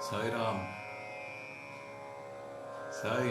Sai Ram, Sai.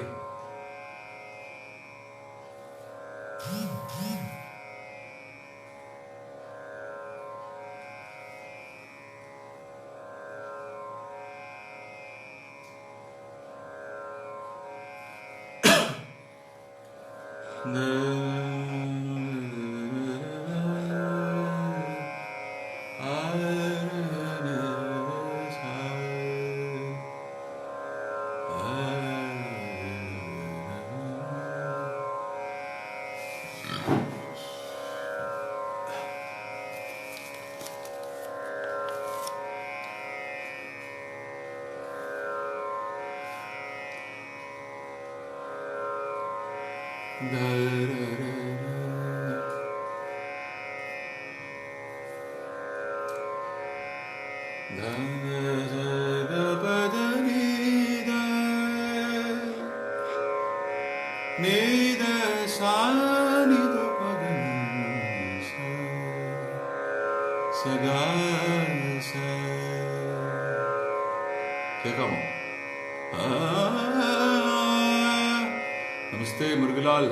Namaste, Murugalal.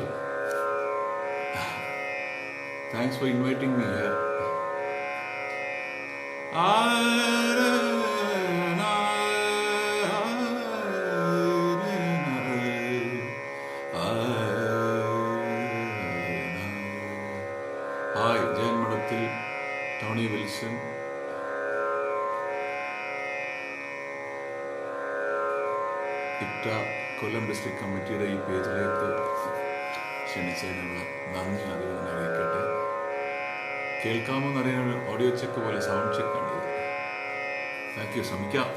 Thanks for inviting me here. Hi, Jain Madathil, Tony Wilson. ഇറ്റ Kollam district കമ്മിറ്റിയുടെ ഈ പേജിലേക്ക് ക്ഷണിച്ചതിനുള്ള നന്ദി അതുപോലെ തന്നെ അറിയിക്കട്ടെ. കേൾക്കാമോ എന്നറിയാൻ ഓഡിയോ ചെക്ക് പോലെ സൗണ്ട് ചെക്കാണ് ഇത്. Thank you. ശ്രമിക്കാം.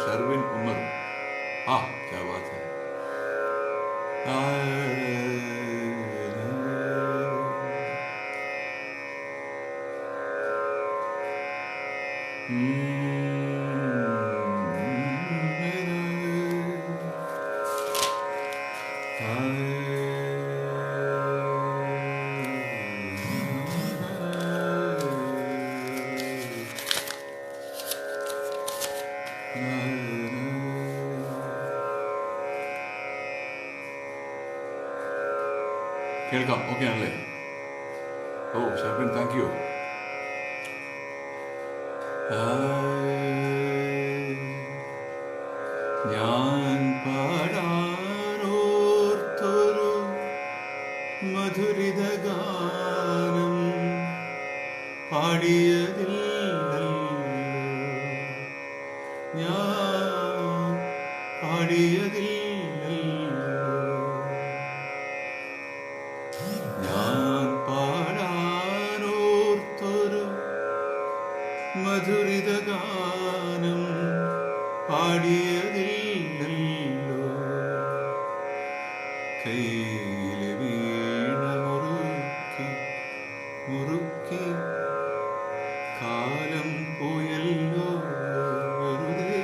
ഷർവിൻ ഉമർ. ക്യാ ബാത് ഹൈ. കേൾക്കാം. ഓക്കെ ആണല്ലേ? ഓ ഷർവിൻ, താങ്ക് യു. ഞാൻ പാടാനോർത്തൊരു മധുരിത ഗാനം പാടിയതില്ലല്ലോ, ഞാൻ പാടിയതില്ലല്ലോ. ഞാൻ പാടാനോർത്തൊരു മധുരിത ഗാനം പാടിയതില്ലല്ലോ, കയ്യിലെ വീണ മുറുക്കി മുറുക്കി കാലം പോയല്ലോ, വെറുതെ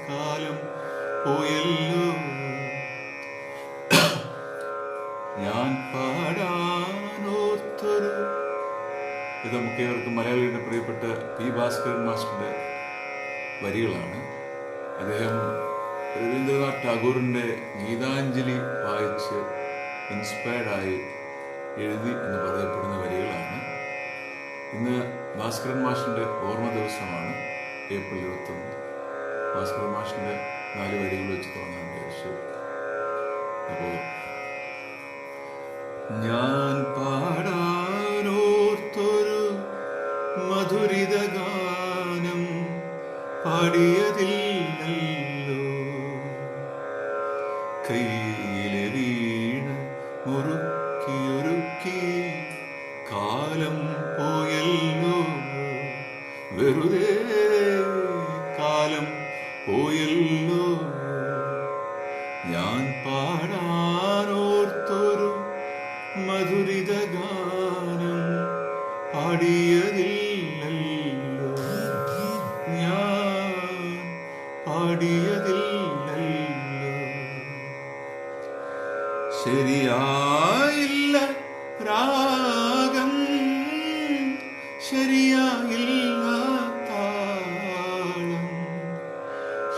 കാലം പോയല്ലോ. ഞാൻ പാടാനോർത്തൊരു, ഇത് നമുക്കേവർക്കും മലയാളിയുടെ പ്രിയപ്പെട്ട പി ഭാസ്കരൻ മാസ്റ്ററുടെ വരികളാണ്. അദ്ദേഹം രവീന്ദ്രനാഥ് ടാഗോറിൻ്റെ ഗീതാഞ്ജലി വായിച്ച് ഇൻസ്പയർഡായി എഴുതി എന്ന് പറയപ്പെടുന്ന വരികളാണ്. ഇന്ന് ഭാസ്കരൻ മാഷിൻ്റെ ഓർമ്മ ദിവസമാണ്, ഏപ്രിൽ 21. ഭാസ്കരൻ മാഷിൻ്റെ 4 വരികൾ വെച്ച് തോന്നാൻ വിചാരിച്ചു. അപ്പോൾ ഞാൻ പാടാനോർത്തൊരു മധുരിത ഗാനം പാടിയതില്ലല്ലോ, കയ്യിലെ വീണ മുറുക്കി ഒരുക്കി കാലം പോയല്ലോ വെറുതെ കാലം പോയല്ലോ ഞാൻ പാടാനോർത്തൊരു മധുരിത ഗാനം പാടിയതില്ലല്ലോ ഞാൻ പാടിയതില്ലല്ലോ ശരിയായില്ല രാഗം ശരിയായില്ല താളം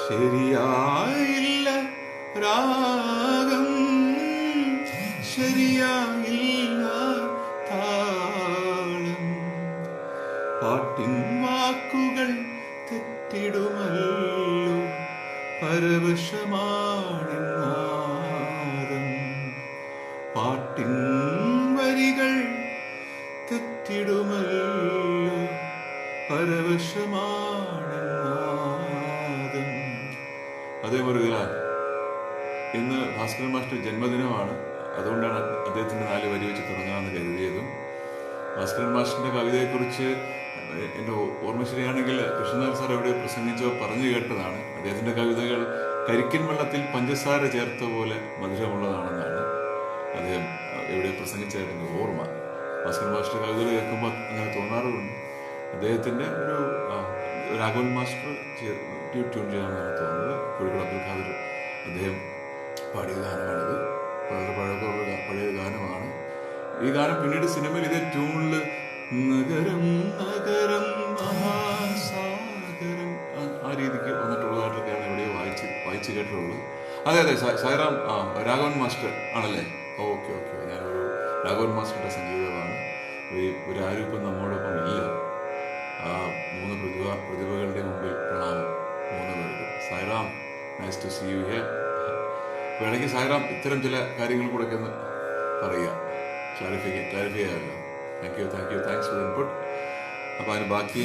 ശരിയായില്ല രാഗം ശരിയായില്ല താളം പാട്ടിൻ വാക്കുകൾ തെറ്റിടുമല്ലോ പരവശമാണെന്നാദം പാട്ടിൻ വരികൾ തെറ്റിടുമല്ലോ പരവശമാണെന്നാദം. അതേ മുരുകലാൽ ഇന്ന് ഭാസ്കരൻ മാസ്റ്റർ ജന്മദിനമാണ്. അതുകൊണ്ടാണ് അദ്ദേഹത്തിന് 4 വരി വെച്ച് തുടങ്ങാമെന്ന് കരുതിയതും. ഭാസ്കരൻ മാസ്റ്ററിന്റെ കവിതയെക്കുറിച്ച് എൻ്റെ ഓർമ്മ ശരിയാണെങ്കിൽ കൃഷ്ണനാഥ് സാർ എവിടെ പ്രസംഗിച്ചോ പറഞ്ഞു കേട്ടതാണ്. അദ്ദേഹത്തിന്റെ കവിതകൾ കരിക്കിൻ വെള്ളത്തിൽ പഞ്ചസാര ചേർത്ത പോലെ മധുരമുള്ളതാണെന്നാണ് അദ്ദേഹം എവിടെ പ്രസംഗിച്ചതായിട്ടെൻ്റെ ഓർമ്മ. ഭാസ്കരൻ മാസ്റ്റർ കവിതകൾ കേൾക്കുമ്പോൾ അങ്ങനെ തോന്നാറുണ്ട്. അദ്ദേഹത്തിന്റെ ഒരു രാഘവൻ മാസ്റ്റർ ട്യൂൺ ചെയ്യാനാണ് തോന്നുന്നത്. കോഴിക്കോട് അബ്ദുൽ ഖാദർ അദ്ദേഹം പാടിയ ഗാനമാണിത്. വളരെ പഴക്കമുള്ള പഴയ ഗാനമാണ്. ഈ ഗാനം പിന്നീട് സിനിമയിൽ ഇതേ ട്യൂണിൽ നഗരം നഗരം മഹാസാഗരം ആ രീതിക്ക് വന്നിട്ടുള്ളതായിട്ടൊക്കെയാണ് എവിടെയോ വായിച്ച് കേട്ടിട്ടുള്ളത്. അതെ അതെ, സായിറാം രാഘവൻ മാസ്റ്റർ ആണല്ലേ? ഓക്കെ ഓക്കെ, ഞാനൊരു രാഘവൻ മാസ്റ്ററുടെ സംഗീതമാണ്. ഒരു ആരും ഇപ്പം നമ്മോടൊപ്പം ഇല്ല. ആ 3 പ്രതിഭകളുടെ മുമ്പിൽ പ്രണാമം 3 പേർക്ക്. Sairam, nice to see you here. വേണമെങ്കിൽ സായിറാം ഇത്തരം ചില കാര്യങ്ങൾ കൂടെ ഒക്കെ ഒന്ന് പറയുക, ക്ലാരിഫൈ ചെയ്യാമല്ലോ. Thank you, thanks for input. അപ്പം അതിന് ബാക്കി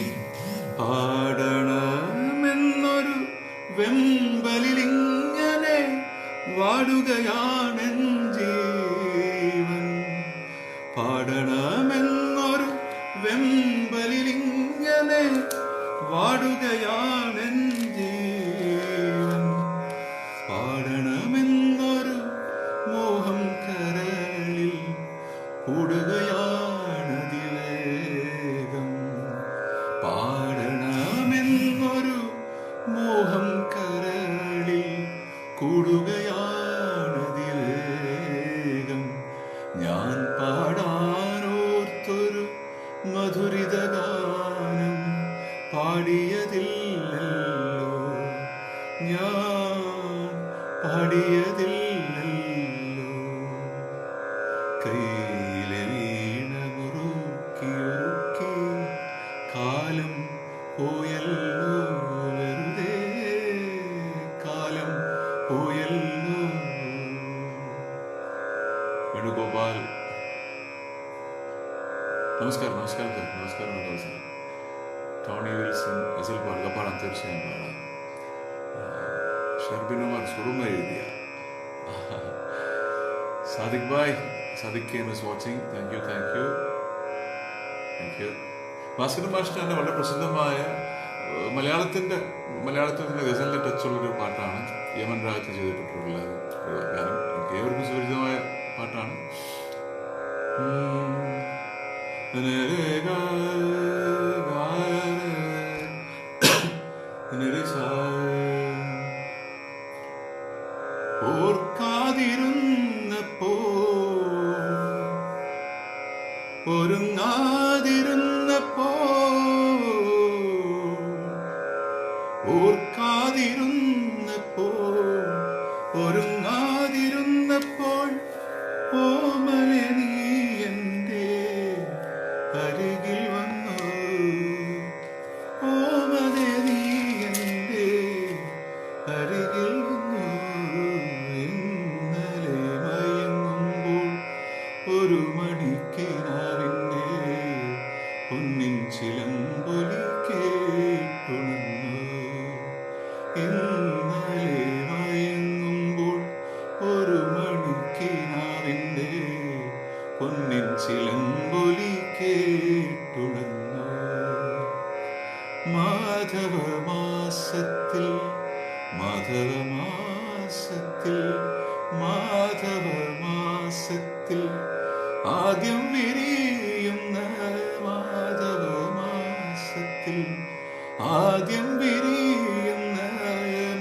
പാടണമെന്നൊരു വെമ്പലിലിങ്ങനെ വാടുകയാണെൻ ജീവൻ. പാടണമെന്നൊരു വെമ്പലിലിങ്ങനെ വാടുകയാണെൻ ജീവൻ. പാടണമെന്നൊരു മോഹം കരളിൽ കൂടുകയാണതിവേഗം. പാടണമെന്നൊരു മോഹം കരളിൽ കൂടുകയാണതിവേഗം. ഞാൻ പാടാനോർത്തൊരു മധുരിത ഗാനം പാടിയതില്ലല്ലോ ഞാൻ പാടിയതില്ലല്ലോ. കയ്യിലെ വീണ മുറുക്കി കാലം പോയല്ലോ വെറുതെ കാലം പോയല്ലോ. വേണുഗോപാൽ, നമസ്കാരം സാർ. ടോണി വിൽസൺ എസിൽ പാടുക, പാടാം, തീർച്ചയായും പാടാം. ഷർബിനുമാർ സുറുമ എഴുതിയ സാദിഖ് ഭായ്, Sadiq K S watching. Thank you. Bhaskaran മാസ്റ്ററിന്റെ വളരെ പ്രസിദ്ധമായ മലയാളത്തിന്റെ ഗസലിന്റെ ടച്ചുള്ളൊരു പാട്ടാണ് യമൻ രാഗത്തിൽ ചെയ്തിട്ടുള്ള ഒരു ഗാനം. എനിക്ക് ഏവർക്കും സുപരിചിതമായ പാട്ടാണ്. ഓർക്കാതിരുന്നപ്പോ ഒരുങ്ങാതിരുന്നപ്പോ ഒരുങ്ങാതിരുന്നപ്പോൾ ഓമലെ നീ എൻ്റെ അരികിൽ വന്നു. ഓമലെ നീ എൻ്റെ അരികിൽ വന്നു. ഇന്നലെ മയങ്ങുമ്പോൾ ഒരു മണിക്കിനാവിൻ്റെ പൊന്നിൻ ചിലമ്പൊലി കേട്ടുണർന്നു. ഇന്നലെ മയങ്ങുമ്പോൾ ഒരു മണിക്കിനാവിൻ്റെ പൊന്നിൻ ചിലമ്പൊലി കേട്ടുണർന്നു. മാധവമാസത്തിൽ മാധവമാസത്തിൽ മാധവമാസത്തിൽ ആദ്യം വിരിയുന്ന മാധവമാസത്തിൽ ആദ്യം വിരിയുന്ന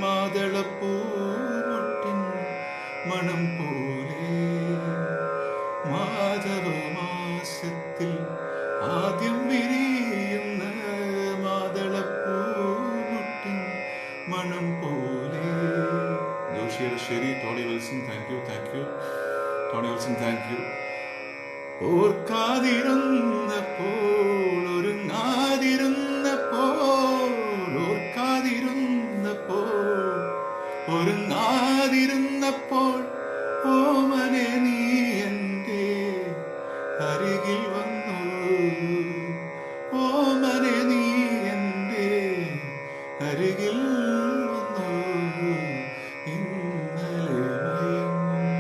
മാതളപ്പൂമൊട്ടിൻ മണം പോലെ. മാധവമാസത്തിൽ ആദ്യം വിരിയുന്ന മാതളപ്പൂമൊട്ടിൻ മണം പോലെ. ജോഷിയുടെ ശരി. Tony Wilson thank you. Tony Wilson thank you. ഓർക്കാതിരുന്നപ്പോൾ ഒരുങ്ങാതിരുന്നപ്പോൾ ഓമനെ നീ എൻ്റെ അരികിൽ വന്നു. ഓമനെ നീ എൻ്റെ അരികിൽ വന്നു. ഇന്നലെ മയങ്ങുന്നു.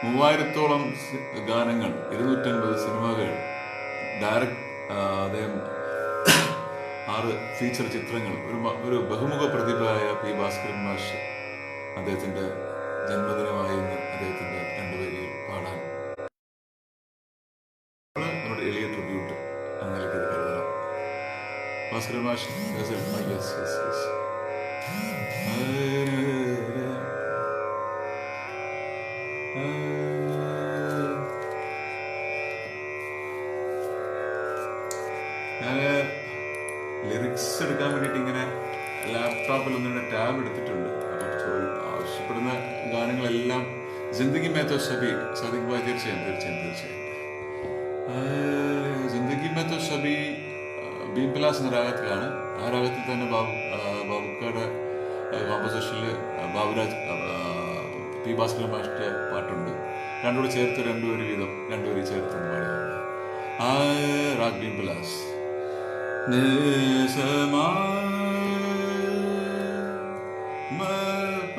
3000-ഓളം ഗാനങ്ങൾ, 250 സിനിമകൾ, അദ്ദേഹം 6 ഫീച്ചർ ചിത്രങ്ങൾ. ഒരു ബഹുമുഖ പ്രതിഭയായ പി ഭാസ്കരൻ മാഷ് അദ്ദേഹത്തിന്റെ ജന്മദിനമായി ഇന്ന് അദ്ദേഹത്തിന്റെ 2 വരിയിൽ പാടാൻ നമ്മുടെ എളിയ ട്രിബ്യൂട്ട് എന്ന നിലയ്ക്ക് ഇത് കരുതണം. ഭാസ്കരൻ മാഷ് ലിറിക്സ് എടുക്കാൻ വേണ്ടിയിട്ട് ഇങ്ങനെ ലാപ്ടോപ്പിൽ ഒന്നിങ്ങനെ ടാബ് എടുത്തിട്ടുണ്ട്. അപ്പം ആവശ്യപ്പെടുന്ന ഗാനങ്ങളെല്ലാം ജിന്ദഗി മേ തോ സബി, സാദിഖ് ഭായ് തീർച്ചയായും. ജിന്ദഗി മേ തോ സബി ബീം പിലാസ് എന്ന രാഗത്തിലാണ്. ആ രാഗത്തിൽ തന്നെ ബാബുക്കയുടെ കോമ്പോസിഷനിൽ ബാബുരാജ് പി ഭാസ്കരൻ മാഷിന്റെ പാട്ടുണ്ട്. രണ്ടുകൂടെ ചേർത്ത് 2 വരി വീതം 2 വരി ചേർത്ത് പാടിയാണ് ആ രാഗ് ബീം പിലാസ്. നിസമാ മപഗരസ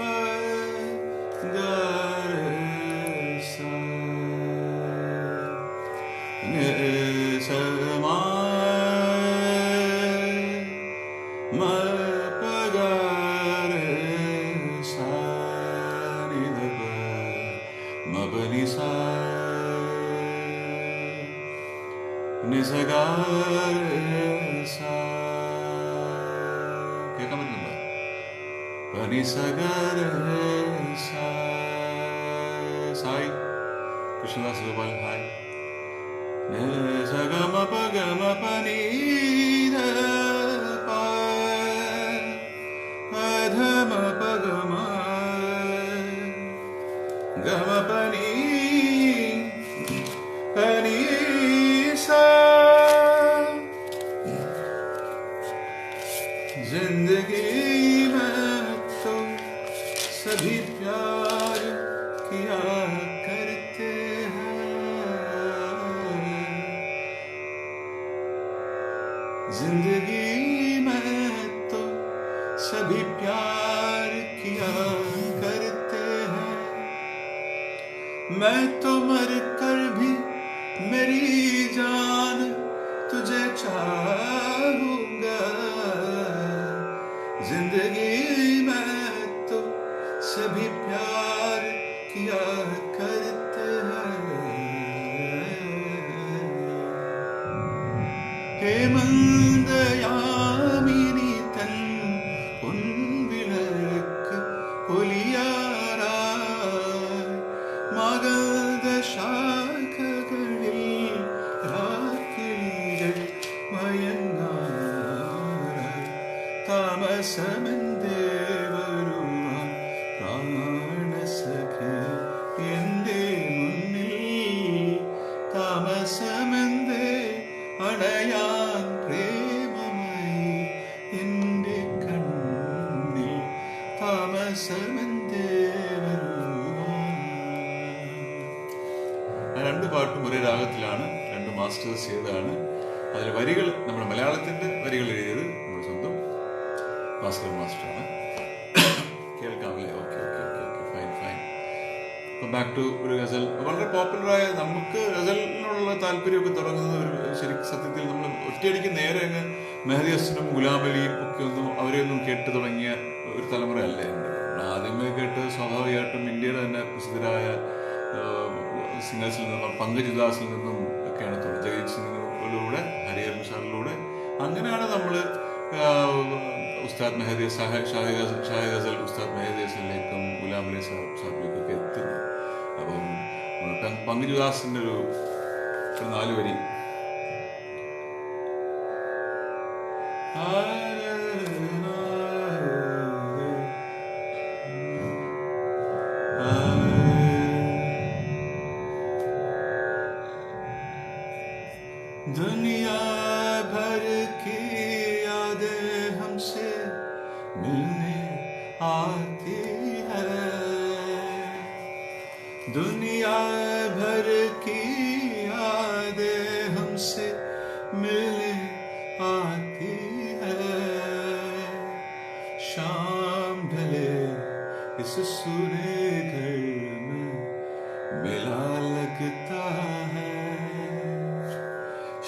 നിസമാ മപഗരസ നിദപ മപനിസ നിസഗരസ. കേൾക്കാൻ പറ്റുന്നുണ്ടോ? നിസഗരസ. സായി കൃഷ്ണദാസ് ഗോപാൽ ഹായ്. നിസഗമപഗമപനീര അധമപഗമ ഗമപനീ जिंदगी में तो सभी प्यार किया करते हैं. जिंदगी में तो सभी प्यार किया करते हैं. मैं तो मर कर भी मेरी जान तुझे चाहूंगा. जिंदगी में तो सभी प्यार किया करते हैं. हेमंत यामिनी तन उन्विलक ഒലിയാറാ മഗധ ശാഖകളിൽ രാത്രികൾ മയങ്ങാറായി താമസമെന്തേ വരുവാൻ പ്രാണസഖി എൻ്റെ മുന്നിൽ താമസമെന്തേ അണയാൻ പ്രേമമായി എൻ്റെ കണ്ണിൽ താമസമെന്തേ വരുവാൻ. രണ്ട് പാട്ടും ഒരേ രാഗത്തിലാണ്, രണ്ട് മാസ്റ്റേഴ്സ് ചെയ്തതാണ്. അതിൽ വരികൾ നമ്മുടെ മലയാളത്തിന്റെ വരികൾ എഴുതിയത് നമ്മുടെ സ്വന്തം ഭാസ്കരൻ മാസ്റ്ററാണ്. കേൾക്കാമല്ലേ? Okay okay okay okay fine fine. ഇപ്പം ബാക്ക് ടു ഒരു ഗസൽ വളരെ പോപ്പുലറായ, നമുക്ക് ഗസലിനോടുള്ള താല്പര്യമൊക്കെ തുടങ്ങുന്നത് ഒരു ശരിക്കും സത്യത്തിൽ നമ്മൾ ഒറ്റയടിക്ക് നേരെ അങ്ങ് മെഹദി ഹസനും ഗുലാം അലിയും ഒക്കെ അവരെയൊന്നും കേട്ട് തുടങ്ങിയ ഒരു തലമുറയല്ല എൻ്റെ. ആദ്യമേ കേട്ട് സ്വാഭാവികമായിട്ടും ഇന്ത്യയുടെ തന്നെ പ്രസിദ്ധരായ സിംഗേഴ്സിൽ നിന്നും പങ്കജ് ഉദാസിൽ നിന്നും ഒക്കെയാണ് തുടങ്ങി. ജഗീത് സിംഗിലൂടെ, ഹരിഹരൻ സാറിലൂടെ, അങ്ങനെയാണ് നമ്മൾ ഉസ്താദ് മെഹദി ഷാഹി ഗസൽ ഉസ്താദ് മെഹദി ഹസനിലേക്കും ഗുലാം അലി സാഹിബിലേക്കൊക്കെ എത്തുന്നത്. അപ്പം പങ്കജ് ഉദാസിൻ്റെ ഒരു 4 വരി दुनिया भर की यादें हमसे मिलने आती है, दुनिया भर की यादें हमसे मिलने आती है, शाम ढले इस सूने घर में मेला लगता है,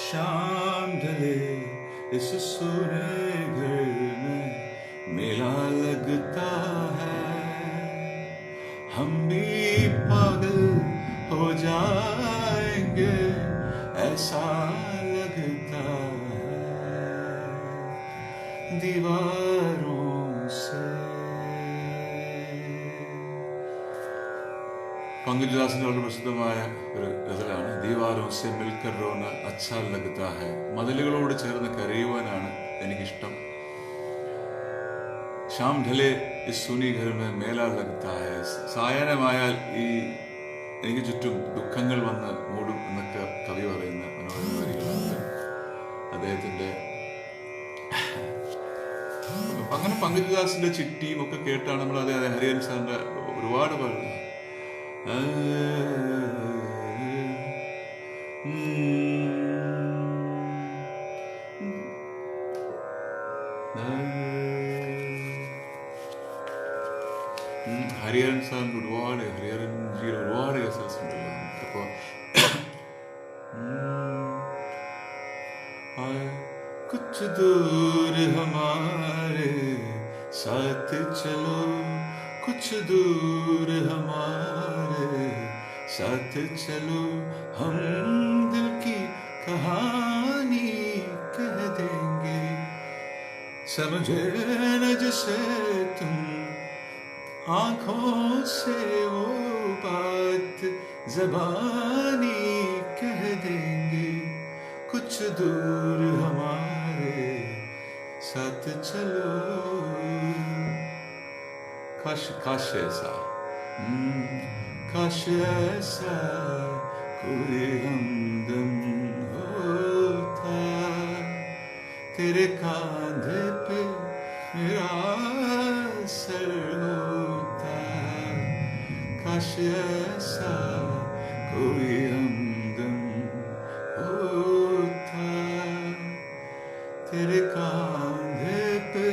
शाम ढले इस सूने घर में मेला लगता है, हम भी पागल हो जाएंगे ऐसा लगता है, दीवारों से. പങ്കജ് ഉദാസിന്റെ വളരെ പ്രസിദ്ധമായ ഒരു ഗസലാണ് ദീവാരോं से मिलकर रोना अच्छा लगता है. മതിലുകളോട് ചേർന്ന് കരയുവാനാണ് എനിക്കിഷ്ടം. ഷാം ഢലെ ഇസ് സുനി ഘർ മേ മേലാ ലഗ്താ ഹൈ. സായാഹ്നമായാൽ ഈ എനിക്ക് ചുറ്റും ദുഃഖങ്ങൾ വന്ന് മൂടും എന്നൊക്കെ കവി പറയുന്ന മനോഹര വരികളാണ് അദ്ദേഹത്തിന്റെ. അങ്ങനെ പങ്കജ് ഉദാസിന്റെ ചിട്ടിയും ഒക്കെ കേട്ടാണ് നമ്മൾ അതേ ഹരിഹരൻ സാറിന്റെ ഒരുപാട് പാടുന്നത്. ഹരിഹരൻ സാറിന്റെ ഹരിഹരൻജിയുടെ ഒരുപാട് ഗസൽസ് ഉണ്ടല്ലോ. അപ്പോൾ कुछ दूर हमारे साथ चलो, कुछ दूर हमारे साथ चलो, हम दिल की कहानी कह देंगे, समझे न जिसे तुम आंखों से वो बात ज़बानी कह देंगे, कुछ दूर हमारे साथ चलो. काश ऐसा कोई हमदम होता, तेरे कांधे पे मेरा सर होता, काश ऐसा कोई हमदम होता, तेरे कांधे पे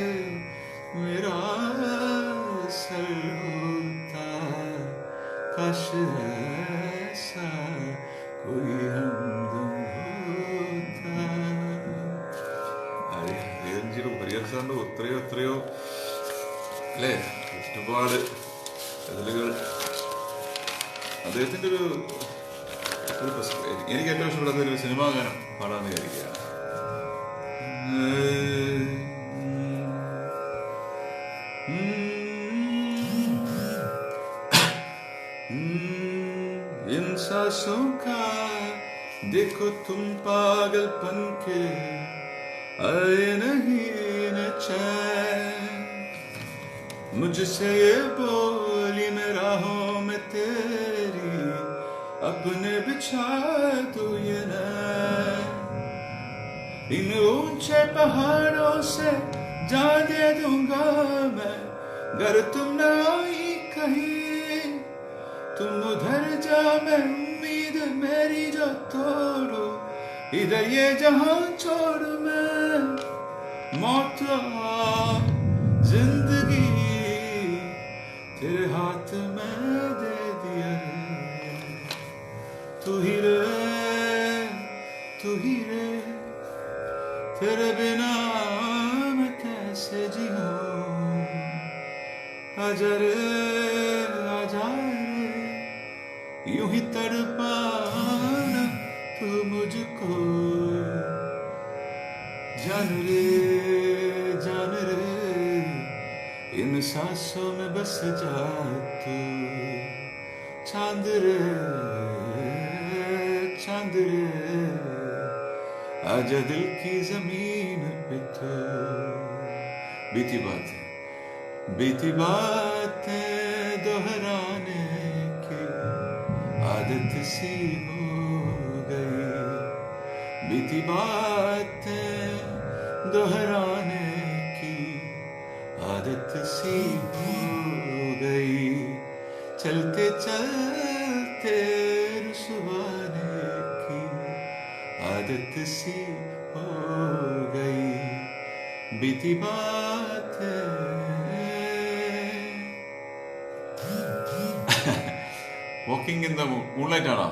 मेरा सर होता, काश ऐसा कोई हमदम होता. ഹരിഹരൻജിയുടെ ഹരിഹരൻ സാറിന്റെ എത്രയോ അല്ലേ ഒരുപാട് ഗസലുകൾ. അദ്ദേഹത്തിന്റെ ഒരു എനിക്ക് ഏറ്റവും ഇഷ്ടപ്പെടുന്ന ഒരു സിനിമാ ഗാനം പാടാന്ന് വിചാരിക്കുകയാണ്. इन सांसों का देखो तुम पागलपन के आए नहीं न चैन, मुझसे ये बोली मैं राहों में तेरी अपने बिछा तू ये नैन, इन ऊंचे पहाड़ों से जा दे दूंगा मैं, घर तुम न आई कहीं, तुम उधर जा मैं उम्मीद मेरी जो तोड़ू, इधर ये जहां छोड़ मैं, मौत जिंदगी तेरे हाथ में दे दिया. तू ही रे, तू ही रे, तेरे बिना मैं कैसे जीऊं। आजा रे, आजा रे, यूं ही तड़पाना तू मुझको। जान रे, जान रे, इन सांसों में बस जा तू। चांद रे, चांद रे, आजा दिल की जमीन पे तो। बीती बातें, बीती बातें दोहराने की आदत सी हो गई। बीती बातें दोहराने की आदत सी हो गई। चलते चलते रुसवाने की आदत सी हो गई। बीती बातें। വാക്കിംഗ് ഇൻ ദ മൂൺലൈറ്റ് ആണോ?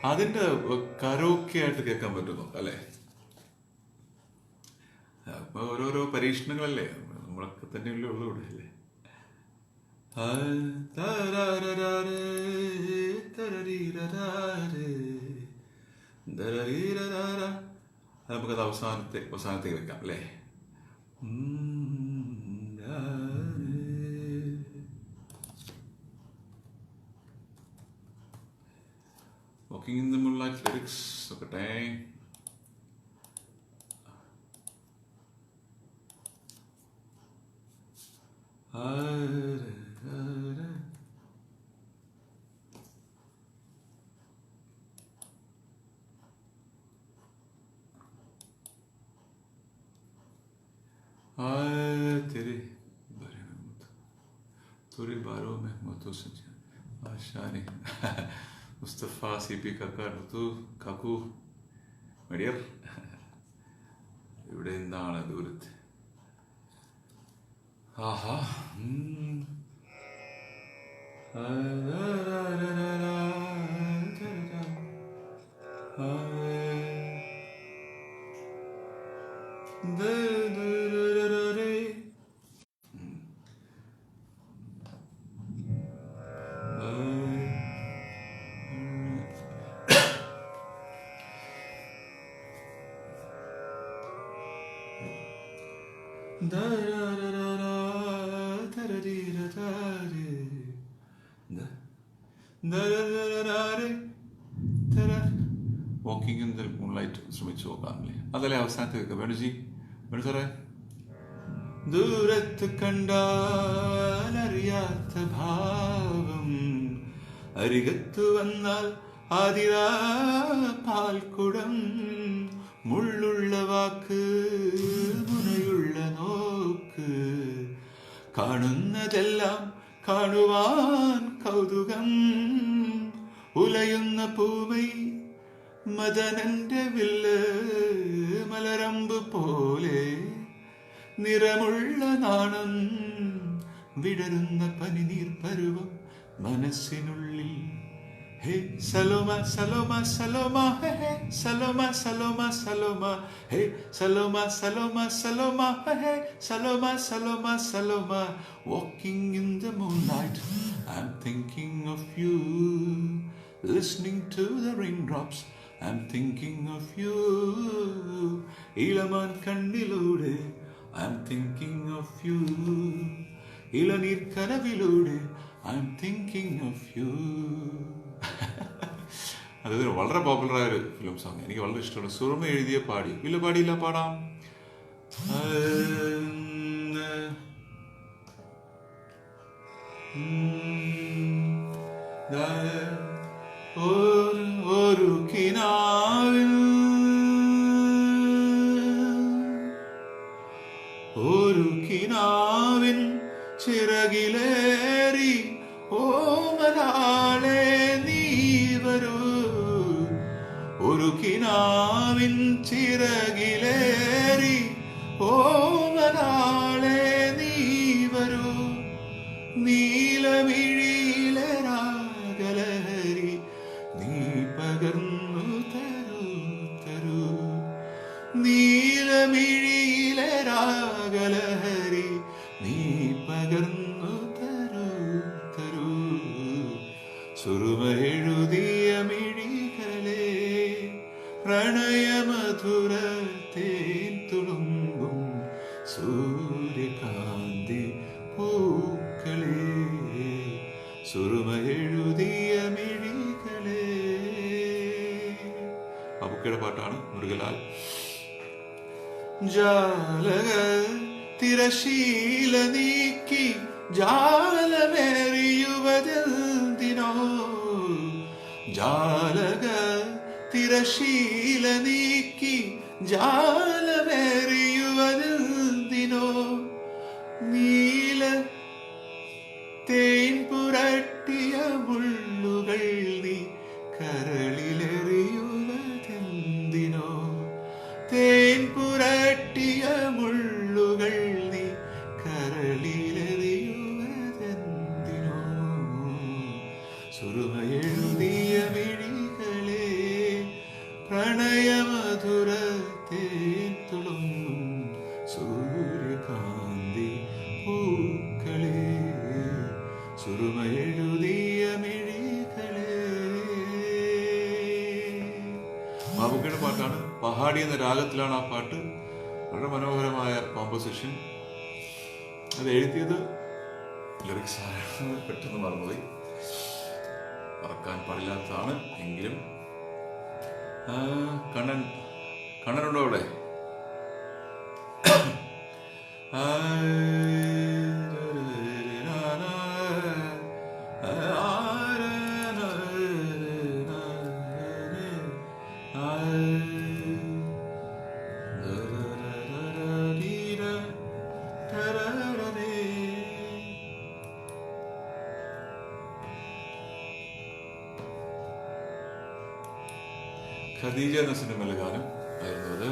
അതിന്റെ കരോക്കെ ആയിട്ട് കേൾക്കാൻ പറ്റുന്നു അല്ലേ? അപ്പൊ ഓരോരോ പരീക്ഷണങ്ങളല്ലേ, നമ്മളൊക്കെ തന്നെയല്ലേ ഉള്ളൂ ഇവിടെ അല്ലേ? നമുക്കത് അവസാനത്തേക്ക് വെക്കാം അല്ലേ? Walking in the Moonlight lyrics നോക്കട്ടെ. तेरे बारे में तेरे बारों में मतो सजा आशानी മുസ്തഫ സി പി കാക്കു മടിയർ ഇവിടെ എന്താണ് ദൂരത്ത്? ആഹാ വാക്കിംഗ് ഇൻ ദ മൂൺലൈറ്റ് ശ്രമിച്ചു നോക്കാമല്ലേ? അതല്ലേ അവസാനത്തെ വെക്കാം. വേണുജി, വേണു സാറേ. ദൂരത്ത് കണ്ടാലറിയാത്ത ഭാവം അരികത്തു വന്നാൽ ആതിരാ പാൽക്കുടം. മുള്ളുള്ള വാക്ക് മുനയുള്ള നോക്ക് കാണുന്നതെല്ലാം കാണുവാൻ കൗതുകം. ഉലയുന്ന പൂവൈ മദനന്റെ വില്ല് മലരമ്പ് പോലെ നിറമുള്ള നാണം വിടരുന്ന പനിനീർ പരുവം മനസ്സിനുള്ളിൽ. Hey Saloma Saloma Saloma hey Saloma Saloma Saloma hey Saloma Saloma Saloma hey Saloma Saloma Saloma. Walking in the moonlight I'm thinking of you, listening to the raindrops I'm thinking of you. ഇളമാൻ കണ്ണിലൂടെ I'm thinking of you. ഇളനീർ കനവിലൂടെ I'm thinking of you. അതൊരു വളരെ പോപ്പുലറായ ഒരു film song, എനിക്ക് വളരെ ഇഷ്ടമാണ്. സുറുമ എഴുതിയ പാടി ഇല്ല പാടിയില്ല പാടാം. ഒരു കിനാവിൽ ഒരു കിനാവിൻ ചിറകിലേറി ഓമനാളെ നീ വരൂ. ഒരു കിനാവിൻ ചിറകിലേറി ഓമനാളെ നീ വരൂ. പകർന്നു തരൂ തരൂ സുറുമ എഴുതിയ മിഴികളെ പ്രണയമധുരത്തേൻ തുളുമ്പും സൂര്യകാന്തി പൂക്കളെ സുറുമ എഴുതിയ മിഴികളെ. അബുക്കയുടെ പാട്ടാണ്, മുരുകലാൽ. ജാലക തിരശീല നീക്കി ജാലമേറിയുവതെന്തിനോ, ജാലക തിരശീല നീക്കി ജാലമേറിയുവതെന്തിനോ, നീല തേൻ പുരട്ടിയ മുള്ളുകൾ നീ കരളിലെറിയുവതെന്തിനോ, തേൻ പുരട്ടിയ മുള്ളുകൾ നീ കരളിലെറിയുവതെന്തിനോ, സുറുമ എഴുതിയ മിഴികളെ പ്രണയമധുരത്തേൻ തുളുമ്പും സൂര്യകാന്തി പൂക്കളെ സുറുമ എഴുതിയ മിഴികളെ. ബാബുക്കയുടെ പാട്ടാണ്. പഹാടി എന്ന രാഗത്തിലാണ് ആ പാട്ട്. വളരെ മനോഹരമായ കോമ്പോസിഷൻ. അത് എഴുതിയത് ലിറിക്സ് പെട്ടെന്ന് മറന്നുപോയി, മറക്കാൻ പാടില്ലാത്തതാണ്. എങ്കിലും കണ്ണനുണ്ടോ അവിടെ? ഖദീജ എന്ന സിനിമയിലെ ഗാനം ആയിരുന്നു അത്.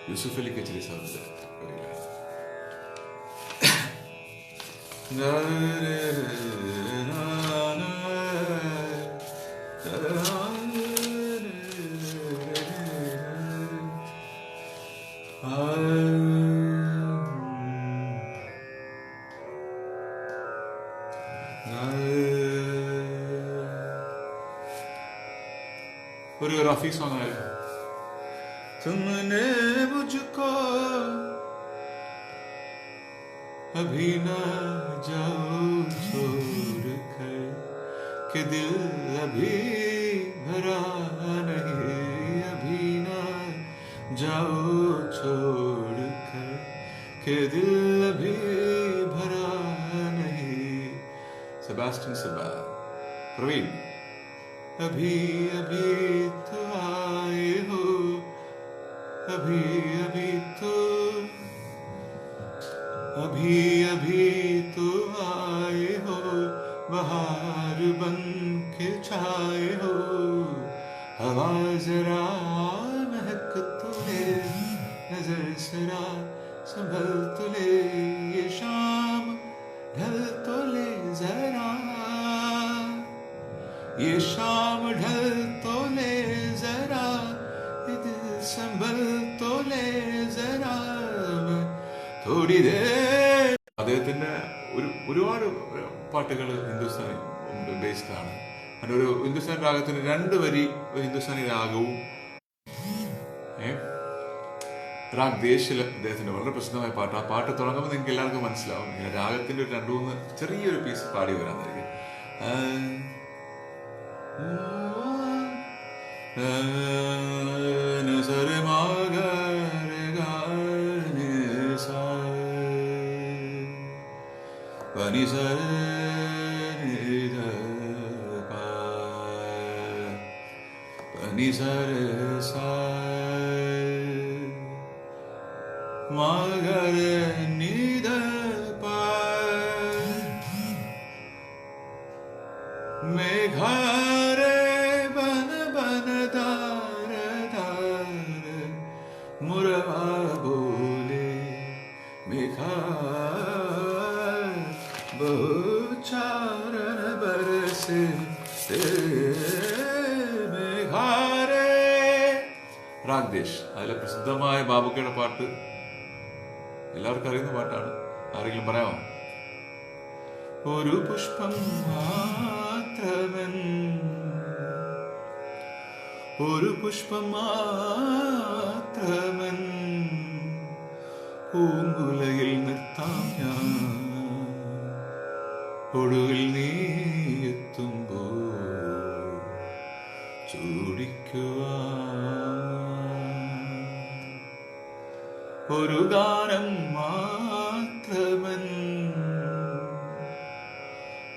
യൂസുഫ് അലി കച്ചേരി സാറിന്റെ ഒരു റഫി സോങ് ആയിരുന്നു. तुमने मुझको अभी ना जाओ छोड़ कर कि दिल अभी भरा नहीं, अभी ना जाओ छोड़ कर कि दिल अभी भरा नहीं. सेबास्टियन सेबा प्रवीण. अभी अभी तो आए हो, अभी अभी तो आए हो, बहार बन के छाए हो, हवा जरा महक तो ले, नजर जरा संभल तो ले, ये शाम ढल तो ले जरा, ये शाम ढल तो ले जरा, दिल संभल तो ले जरा थोड़ी देर. അദ്ദേഹത്തിന്റെ ഒരുപാട് പാട്ടുകൾ ഹിന്ദുസ്ഥാനി ബേസ്ഡ് ആണ്. അതിന്റെ ഒരു ഹിന്ദുസ്ഥാനി രാഗത്തിന് 2 വരി ഹിന്ദുസ്ഥാനി രാഗവും. രാഗ് ദേശിൽ അദ്ദേഹത്തിന്റെ വളരെ പ്രസിദ്ധമായ പാട്ട്. ആ പാട്ട് തുടങ്ങുമ്പോൾ നിങ്ങൾക്ക് എല്ലാവർക്കും മനസ്സിലാവും. ഇങ്ങനെ രാഗത്തിന്റെ ഒരു 2-3 ചെറിയൊരു പീസ് പാടി വരാന്നിരിക്കും. मेघारे बन बन दार दार मुरवा बोले मेघा बहुचारण बरसे मेघारे. രാഗ് ദേശ് അതിലെ പ്രസിദ്ധമായ ബാബുക്കയുടെ പാട്ട് എല്ലാവർക്കും അറിയുന്ന പാട്ടാണ്. ആരെങ്കിലും പറയാമോ? ഒരു പുഷ്പം മാത്രമൻ, ഒരു പുഷ്പം മാത്രമൻ പൂങ്കുലയിൽ നിർത്താം ഞാൻ, ഒടുവിൽ നീ എത്തുമ്പോൾ ചൂടിക്കുവാൻ. ഒരു ഗാനം മാത്രമൻ,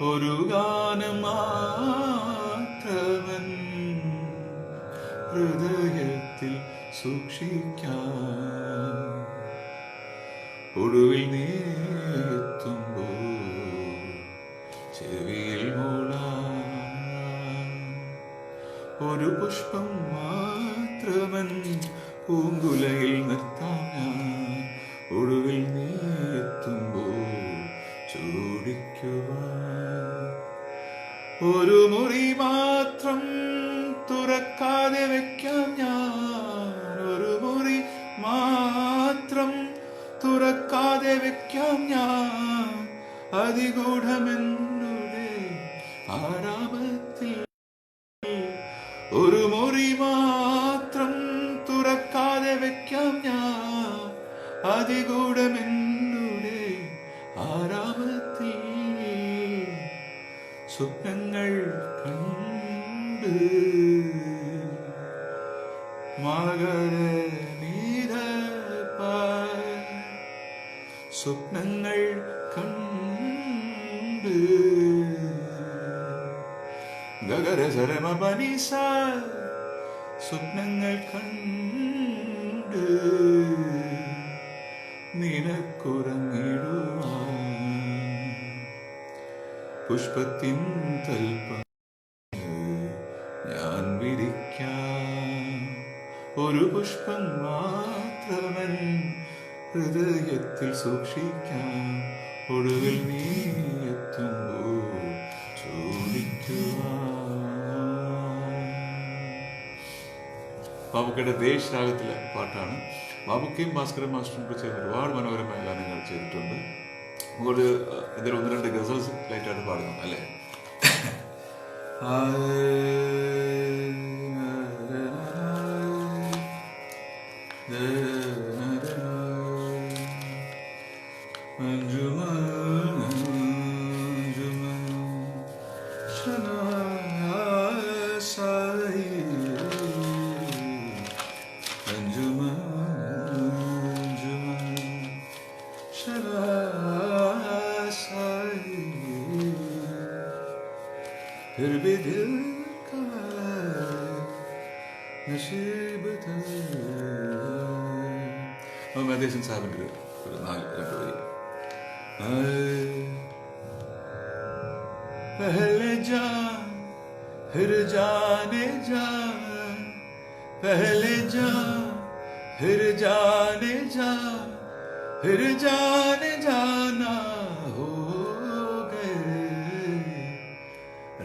ഒരു ഗാനം മാത്രമൻ ഹൃദയത്തിൽ സൂക്ഷിക്കാൻ, ഒടുവിൽ നീ എത്തുമ്പോൾ ചെവിയിൽ മൂളാൻ. ഒരു പുഷ്പം മാത്രമൻ പൂങ്കുലയിൽ നിർത്താം ഞാൻ, ഒടുവിൽ നീ എത്തുമ്പോൾ ചൂടിക്കുവാൻ. ഒരു മുറി മാത്രം തുറക്കാതെ വെക്കാം ഞാൻ, ഒരു മുറി മാത്രം തുറക്കാതെ വെക്കാം ഞാൻ, അതിഗൂഢമെന്നുടെ ആരാമത്തിൽ. ഒരു മുറി മാത്രം തുറക്കാതെ വെക്കാം ഞാൻ, അതിഗൂഢമെന്നുടെ ആരാമത്തിൽ. സ്വപ്നങ്ങൾ കണ്ട് മകരനീരപ്പായി, സ്വപ്നങ്ങൾ കണ്ട് ഗഗരസരമപനിസ, സ്വപ്നങ്ങൾ കണ്ട് നിനക്കുറങ്ങിടുവാൻ പുഷ്പത്തിൻ തൽപ്പം ഞാൻ വിരിക്കാം. ഒരു പുഷ്പം മാത്രമൻ ഹൃദയത്തിൽ സൂക്ഷിക്കാം, ഒടുവിൽ നീ എത്തുമ്പോൾ ചോദിക്കുവാൻ. ബാബുക്കയുടെ ദേശരാഗത്തിലെ പാട്ടാണ്. ബാബുക്കയും ഭാസ്കരൻ മാസ്റ്ററും കുറിച്ച് ഒരുപാട് മനോഹരമായ ഗാനങ്ങൾ ചെയ്തിട്ടുണ്ട്. നമുക്ക് എന്തെങ്കിലും ഒന്ന് രണ്ട് ഗസൽസ് ലൈറ്റായിട്ട് പാടണം അല്ലേ? फिर भी दिल का नसीब था. मेहदी साहब पहले जा फिर जाने जा, पहले जा फिर जाने जा, फिर जाने जाना हो गए.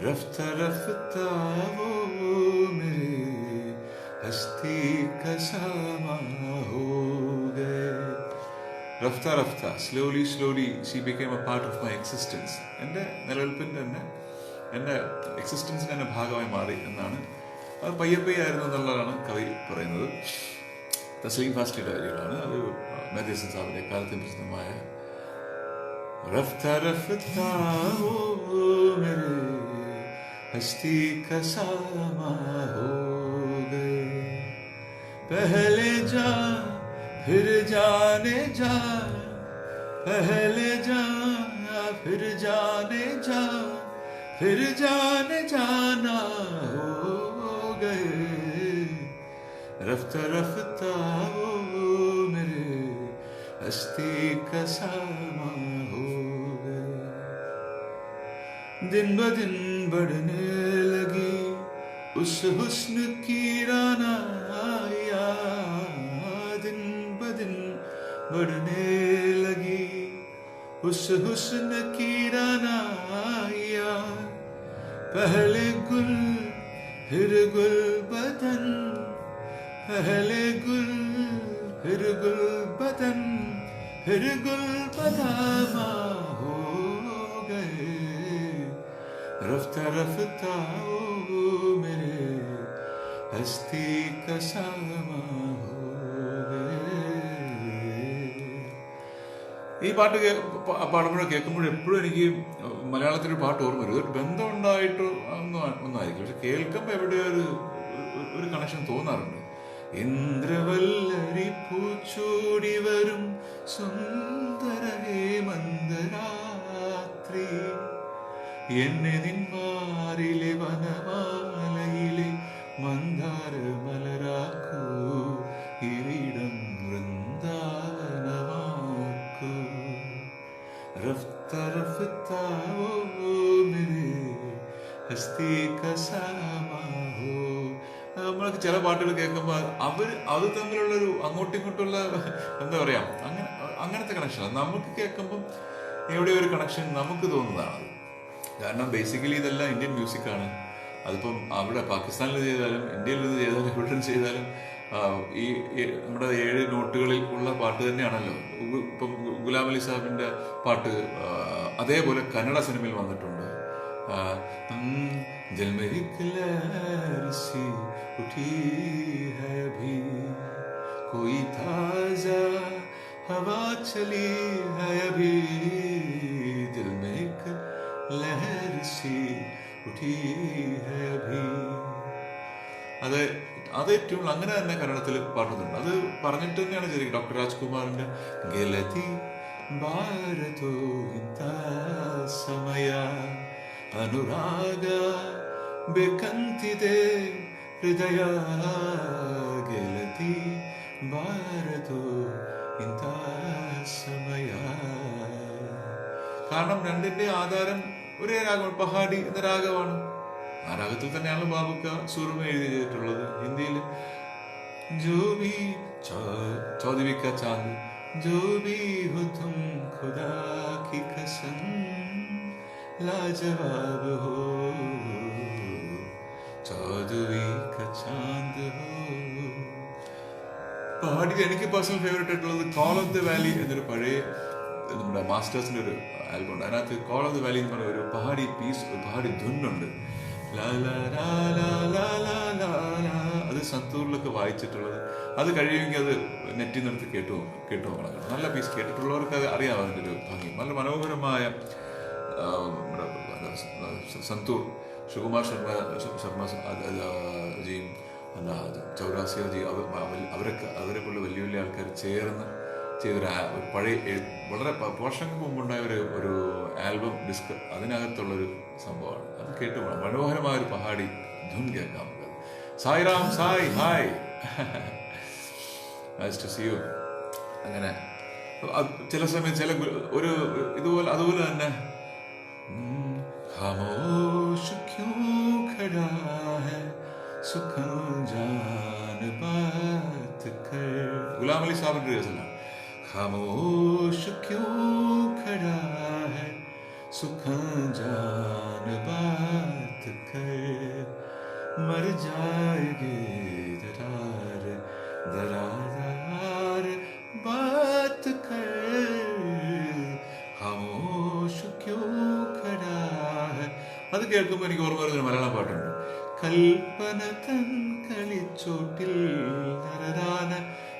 रफ्ता रफ्ता वो मेरे हस्ती का सामा हो गए. Rafta Rafta, slowly, slowly, she became a part of my existence. എൻ്റെ നിലനിൽപ്പിൻ്റെ തന്നെ എൻ്റെ എക്സിസ്റ്റൻസിൻ്റെ തന്നെ ഭാഗമായി മാറി എന്നാണ്. അത് പയ്യെ പയ്യായിരുന്നു എന്നുള്ളതാണ് കവി പറയുന്നത്. തസ്ലീം ഫാസ്റ്റിയുടെ വരികളാണ്. അത് മെഹദി ഹസൻ സാഹിബിൻ്റെ കാലത്തിന് പ്രസിദ്ധമായ Rafta Rafta wo mere हस्ती का सामा हो गए. पहले जा फिर जाने जा, पहले जा फिर जाने जा, फिर जाने जाना हो गए. रफ्ता रफ्ता वो मेरे हस्ती का सामा हो गए. दिन ब दिन बढ़ने लगी उस हुस्न की रानाया, दिन ब दिन बढ़ने लगी उस हुस्न की रानाया. पहले गुल फिर गुल बदन, पहले गुल फिर गुल बदन, फिर गुल बदामा हो गए, रफ्ता रफ्ता ओ मेरे हस्ती का सामा हो गए. ഈ പാട്ട് പാടുമ്പോഴോ കേൾക്കുമ്പോഴും എപ്പോഴും എനിക്ക് മലയാളത്തിലൊരു പാട്ട് ഓർമ്മ വരും. ഒരു ബന്ധം ഉണ്ടായിട്ട് ഒന്നായിരിക്കും, പക്ഷെ കേൾക്കുമ്പോൾ എവിടെയോ ഒരു കണക്ഷൻ തോന്നാറുണ്ട്. ഇന്ദ്രവല്ലരി പൂച്ചൂടി വരും സുന്ദര ഹേമന്തരാത്രി, എന്നെ നിന്മാരിലെ വനമാലയിലെ മന്ദാര മലരാക്കൂ, ഇവിടം വൃന്ദാവനമാക്കൂ. रफ्ता रफ्ता ओ मेरे हस्ती का सामा हो. നമ്മൾക്ക് ചില പാട്ടുകൾ കേൾക്കുമ്പോൾ അത് തമ്മിലുള്ളൊരു അങ്ങോട്ടും ഇങ്ങോട്ടുള്ള എന്താ പറയാ, അങ്ങനത്തെ കണക്ഷൻ നമുക്ക് കേൾക്കുമ്പം എവിടെയോ ഒരു കണക്ഷൻ നമുക്ക് തോന്നുന്നതാണ്. കാരണം ബേസിക്കലി ഇതെല്ലാം ഇന്ത്യൻ മ്യൂസിക്കാണ്. അതിപ്പം അവിടെ പാകിസ്ഥാനിൽ ചെയ്താലും ഇന്ത്യയിൽ ഇത് ചെയ്താലും എവിടെ ചെയ്താലും ഈ നമ്മുടെ 7 നോട്ടുകളിൽ ഉള്ള പാട്ട് തന്നെയാണല്ലോ. ഇപ്പം ഗുലാം അലി സാഹിബിന്റെ പാട്ട് അതേപോലെ കന്നഡ സിനിമയിൽ വന്നിട്ടുണ്ട്. അത് അതേറ്റവും അങ്ങനെ തന്നെ കന്നഡത്തിൽ പാടുന്നുണ്ട്. അത് പറഞ്ഞിട്ട് തന്നെയാണ് ശരി. ഡോക്ടർ രാജ്കുമാറിന്റെ ഗലതി ഭാരതോ ഇന്ത സമയ അനുരാഗ ಬೇಕಂತಿದೆ ಹೃದಯ ಗೆಳತಿ ಭಾರತೋ ಇಂಥ ಸಮಯ. കാരണം രണ്ടിന്റെ ആധാരം ഒരേ രാഗമാണ്, പഹാഡി എന്ന രാഗമാണ്. ആ രാഗത്തിൽ തന്നെയാണ് ബാബുക്ക സുറുമ എഴുതിയിട്ടുള്ളത് ഹിന്ദിയിൽ. ജോബി ചൗധരി കാ ചാന്ദ് ജോബി ഹോ തും ഖുദാ की कसम लाजवाब हो चौधरी का चांद हो. പഹാഡിയിൽ എനിക്ക് പേഴ്സണൽ ഫേവറേറ്റ് ആയിട്ടുള്ളത് കോൾ ഓഫ് ദ വാലി എന്നൊരു പഴയ നമ്മുടെ മാസ്റ്റേഴ്സിന്റെ ഒരു ആൽബം ഉണ്ട്. അതിനകത്ത് കോൾ ഓഫ് ദ വാലി എന്ന് പറഞ്ഞ ഒരു പഹാഡി പീസ്, ഒരു പഹാഡി ധുന്നുണ്ട്. അത് സന്തൂറിലൊക്കെ വായിച്ചിട്ടുള്ളത്. അത് കഴിയുമെങ്കിൽ അത് നെറ്റിൽ നിർത്തി കേട്ടു നോക്കണം. നല്ല പീസ്. കേട്ടിട്ടുള്ളവർക്ക് അത് അറിയാം അതിൻ്റെ ഒരു ഭംഗി. നല്ല മനോഹരമായ സന്തൂർ ശിവകുമാർ ശർമ്മ ജിയും ചൗരാസിയ ജി അവരെക്കുള്ള വലിയ വലിയ ആൾക്കാർ ചേർന്ന് ചെയ്തൊരു പഴയ വളരെ വർഷങ്ങൾക്ക് മുമ്പുണ്ടായ ഒരു ആൽബം ഡിസ്ക്, അതിനകത്തുള്ളൊരു സംഭവമാണ്. അത് കേട്ടു പോകണം. മനോഹരമായ ഒരു പഹാഡി ധുൻ കേൾക്കാം. Sai Ram Sai hi nice to see you. അങ്ങനെ ചില സമയം ചില ഒരു അതുപോലെ തന്നെ खामोश क्यों खड़ा है सुखन जान बात कर. गुलाम अली साहब ने रचना. खामोश क्यों खड़ा है सुखन जान बात कर, मर जाएंगे दरार दरार बात कर. खामोश क्यों खड़ा है. അത് കേൾക്കുമ്പോൾ എനിക്ക് ഓർമ്മ വരുന്ന മലയാളം പാട്ടുണ്ട്. കൽപ്പന തൻ കളിച്ചോട്ടിൽ തരരാന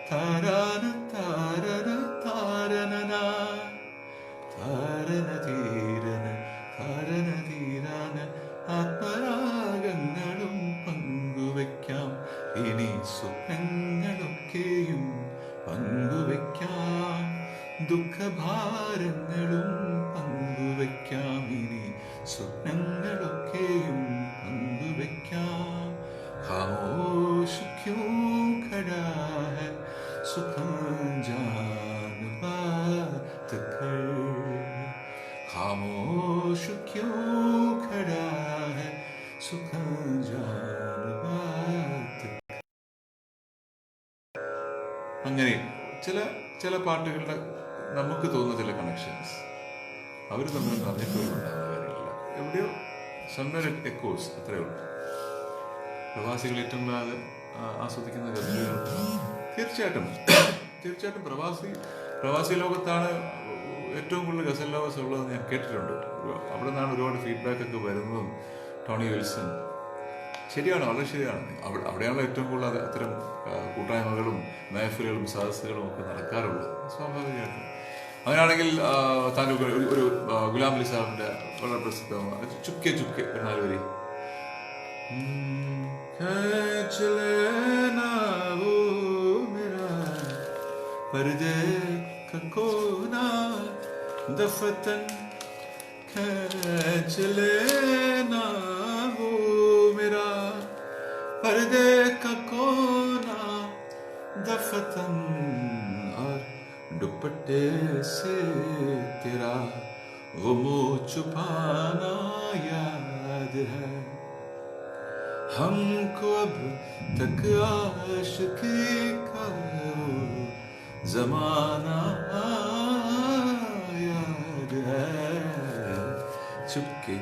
താരാന താരന താരനന താരന തീരന താരന തീരാന ആത്മരാഗങ്ങളും പങ്കുവയ്ക്കാം, ഇനി സ്വപ്നങ്ങളൊക്കെയും പങ്കുവയ്ക്കാം, ദുഃഖഭാരങ്ങളും പങ്കുവയ്ക്കാം, ഇനി സ്വപ്നങ്ങളൊക്കെയും പങ്കുവയ്ക്കാം. ഖാമോശ് ക്യോ ഖടാ ഹൈ സുഖം ജാൻ ബാത് കർ. ഖാമോശ് ക്യോ ഖടാ ഹൈ സുഖം ജാൻ ബാത്. അങ്ങനെ ചില പാട്ടുകളുടെ നമുക്ക് തോന്നുന്ന ചില കണക്ഷൻസ് അവർ തമ്മിൽ പറഞ്ഞിട്ടുണ്ടാകുന്ന കാര്യമില്ല, എവിടെയോ സമ്മർ എക്കോസ്, അത്രയേ ഉള്ളൂ. പ്രവാസികൾ ഏറ്റവും കൂടുതൽ ആസ്വദിക്കുന്ന ഗസലുകൾ തീർച്ചയായിട്ടും പ്രവാസി പ്രവാസി ലോകത്താണ് ഏറ്റവും കൂടുതൽ ഗസൽ ലവേഴ്സ് ഉള്ളതെന്ന് ഞാൻ കേട്ടിട്ടുണ്ട്. അവിടെ നിന്നാണ് ഒരുപാട് ഫീഡ്ബാക്ക് ഒക്കെ വരുന്നതും. ടോണി വിൽസൺ ശരിയാണ്, വളരെ ശരിയാണ്. അവിടെയാണല്ലോ ഏറ്റവും കൂടുതൽ അത്തരം കൂട്ടായ്മകളും മഹഫിലുകളും സദസ്സുകളും ഒക്കെ നടക്കാറുള്ളത്, സ്വാഭാവികമായിട്ടും. അങ്ങനെയാണെങ്കിൽ താങ്കൾക്ക് ഒരു ഗുലാം അലി സാഹിബിന്റെ വളരെ പ്രസിദ്ധമായ ചുക്കെ ചുക്കെ എന്നാല് വരി. पर्दे का कोना दफतन खींच लेना वो मेरा, पर्दे का कोना दफतन और दुपट्टे से तेरा वो मुँह छुपाना याद है। हमको अब तक आशिकी का ज़माना याद है। चुपके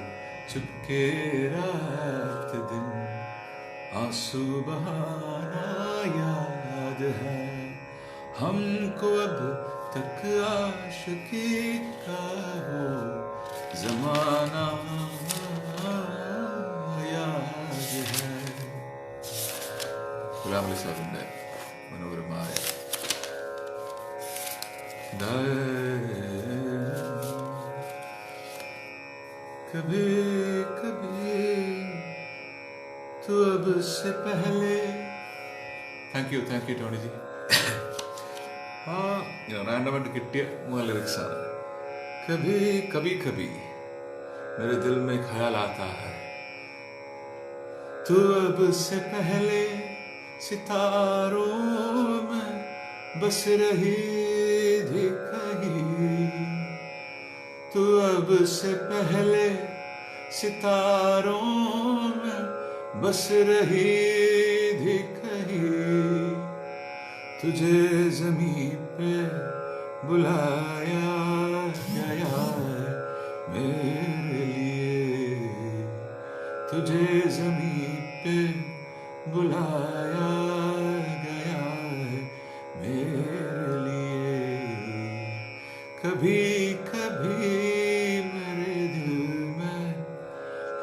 चुपके रात दिन आंसू बहाना याद है। हमको अब तक आशिकी का वो ज़माना याद है. ഗുലാം അലി സാഹിബിന്റെ മനോഹരമായ कभी कभी तो अब से पहले. Thank you Tony ji. റാൻഡമായിട്ട് കിട്ടിയ മൂന്ന് ലിറിക്സ് ആണ്. कभी कभी कभी मेरे दिल में ख्याल आता है, तू अब से पहले सितारों में बस रही थी कहीं, तू अब से पहले सितारों में बस रही थी कहीं, तुझे ज़मीन पे बुलाया गया मेरे लिए, तुझे ज़मीन पे बुलाया गया मेरे लिए. कभी कभी मेरे दिल में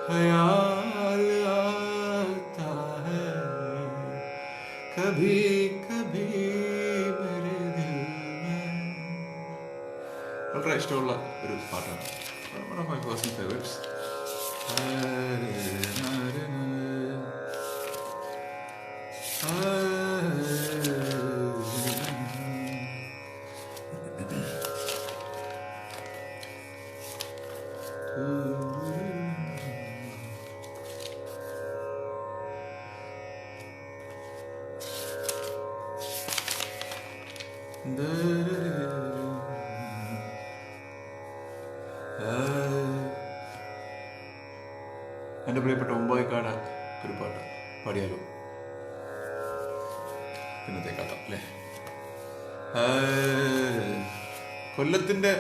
ख्याल आता है, कभी कभी मेरे दिल में. വളരെ ഇഷ്ടമുള്ള ഒരു പാട്ടാണ്, one of my personal favorites. എൻ്റെ പ്രിയപ്പെട്ട ഉമ്പായിക്കാട് ഒരു പാട്ട് പാടിയാലോ? പിന്നത്തെ കഥ അല്ലേ? കൊല്ലത്തിൻ്റെ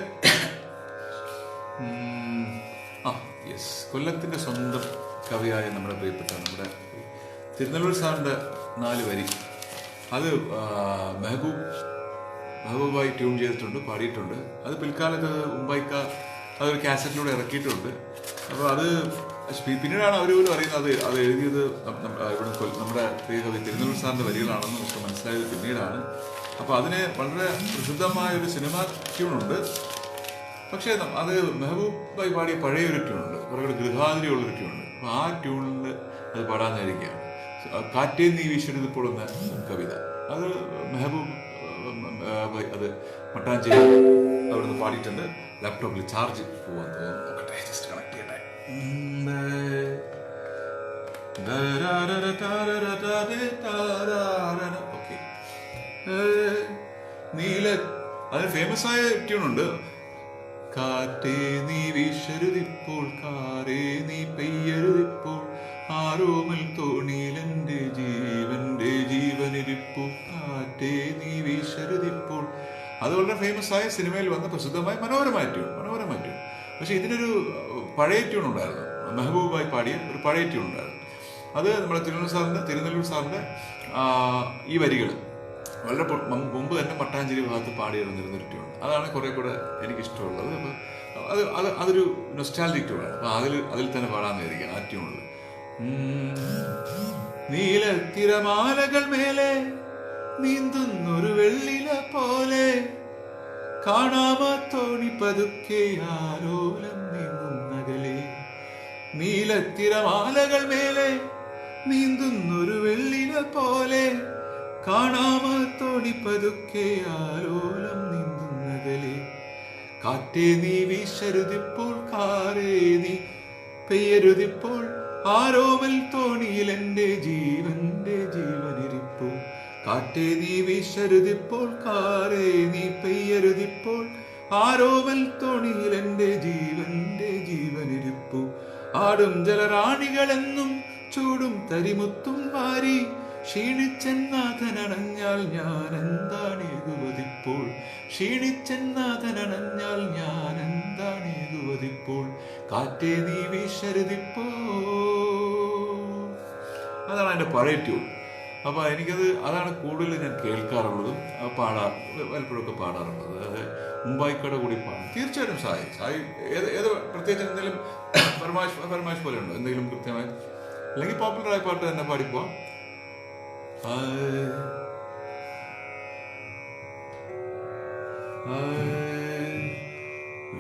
കൊല്ലത്തിൻ്റെ സ്വന്തം കവിയായ നമ്മുടെ പ്രിയപ്പെട്ട നമ്മുടെ തിരുനെല്ലൂർ സാറിൻ്റെ 4 വരി, അത് മെഹബൂബായി ട്യൂൺ ചെയ്തിട്ടുണ്ട്, പാടിയിട്ടുണ്ട്. അത് പിൽക്കാലത്ത് ഉമ്പായിക്ക അതൊരു കാസറ്റിലൂടെ ഇറക്കിയിട്ടുണ്ട്. അപ്പോൾ അത് പിന്നീടാണ് അവർ പോലും അറിയുന്നത് അത് എഴുതിയത് ഇവിടെ നമ്മുടെ പ്രിയ കവി തിരുനെല്ലൂർ സാറിൻ്റെ വരികളാണെന്ന് നമുക്ക് മനസ്സിലായത് പിന്നീടാണ്. അപ്പോൾ അതിന് വളരെ പ്രസിദ്ധമായ ഒരു സിനിമ ട്യൂണുണ്ട്. പക്ഷേ അത് മെഹബൂബായി പാടിയ പഴയൊരു ട്യൂണുണ്ട്, കുറേ ഗൃഹാതിരിയുള്ളൊരു ട്യൂണുണ്ട്. അപ്പോൾ ആ ട്യൂണിൽ അത് പാടാനായിരിക്കുകയാണ്. കാറ്റേ നീ വീശരുതിപ്പോൾ എന്ന കവിത, അത് മെഹബൂബ് അത് മട്ടാഞ്ചേരി അവിടുന്ന് പാടിയിട്ടുണ്ട്. ലാപ്ടോപ്പിൽ ചാർജ് പോകാൻ നോക്കട്ടെ, ജസ്റ്റ് കണക്ട് ചെയ്യട്ടെ. ഓക്കെ, നീല അത് ഫേമസ് ആയ ട്യൂണുണ്ട്. കാറ്റേ നീ വീശരുതിപ്പോൾ, കാരേ നീ പെയ്യരുതിപ്പോൾ, ആരോമൽ തോണിയിലെന്റെ ജീവന്റെ ജീവനിരിപ്പു, കാറ്റേ നീ വീശരുതിപ്പോൾ. അത് വളരെ ഫേമസ് ആയ സിനിമയിൽ വന്ന പ്രസിദ്ധമായ മനോഹരമായ ട്യൂൺ. പക്ഷെ ഇതിനൊരു പഴയ ട്യൂൺ ഉണ്ടായിരുന്നു, മെഹബൂബായി പാടിയ ഒരു പഴയ ട്യൂൺ ഉണ്ടായിരുന്നു. അത് നമ്മുടെ തിരുനെല്ലൂർ സാറിന്റെ ഈ വരികൾ വളരെ മുമ്പ് തന്നെ മട്ടാഞ്ചേരി ഭാഗത്ത് പാടിയിരുന്നൊരു ട്യൂൺ. അതാണ് കുറെ കൂടെ എനിക്കിഷ്ടമുള്ളത്. അപ്പോൾ അതൊരു നൊസ്റ്റാൾജിക് ട്യൂണാണ്. അപ്പോൾ അതിൽ തന്നെ പാടാമെന്ന് വിചാരിക്കാം ആ ട്യൂണിൽ. നീലത്തിരമാലകൾ മേലെ നീന്തുന്നൊരു വെള്ളില പോലെ, കാണാമത്തോണി പതുക്കെ ആലോലം നീങ്ങുന്നകലെ. നീലത്തിരമാലകൾ മേലെ നീന്തുന്നൊരു വെള്ളില പോലെ, കാണാമത്തോണി പതുക്കെ ആലോലം നീന്തുന്നകലെ. കാറ്റേ നീ വീശരുതിപ്പോൾ, കാറേ നീ പെയ്യരുതിപ്പോൾ, ആരോമൽ തോണിയിൽ എൻ്റെ ജീവന്റെ ജീവനിരിപ്പു. കാറ്റേ നീ വീശരുതിപ്പോൾ, കാറേ നീ പെയ്യരുതിപ്പോൾ, ആരോമൽ തോണിയിൽ എൻ്റെ ജീവന്റെ ജീവനിരിപ്പു. ആടും ജലറാണികളെന്നും ചൂടും തരിമുത്തും വാരി, ക്ഷീണിച്ചെന്നാഥനണഞ്ഞാൽ ഞാൻ എന്താണേകുവതിപ്പോൾ. ക്ഷീണിച്ചെന്നാഥനണഞ്ഞാൽ ഞാൻ എന്താണേകുവതിപ്പോൾ. കാറ്റേ നീ വീശരുതിപ്പോ. അതാണ് അതിൻ്റെ പഴയ ട്യൂൺ. അപ്പോൾ അതാണ് കൂടുതൽ ഞാൻ കേൾക്കാറുള്ളതും പലപ്പോഴൊക്കെ പാടാറുള്ളത്. അത് മുംബൈക്കട കൂടി പാടും. തീർച്ചയായിട്ടും സായി ഏത് പ്രത്യേകിച്ച് എന്തെങ്കിലും ഫർമാഷ് പോലെ ഉണ്ടോ എന്തെങ്കിലും കൃത്യമായി? അല്ലെങ്കിൽ പോപ്പുലറായ പാട്ട് തന്നെ പാടിപ്പോ.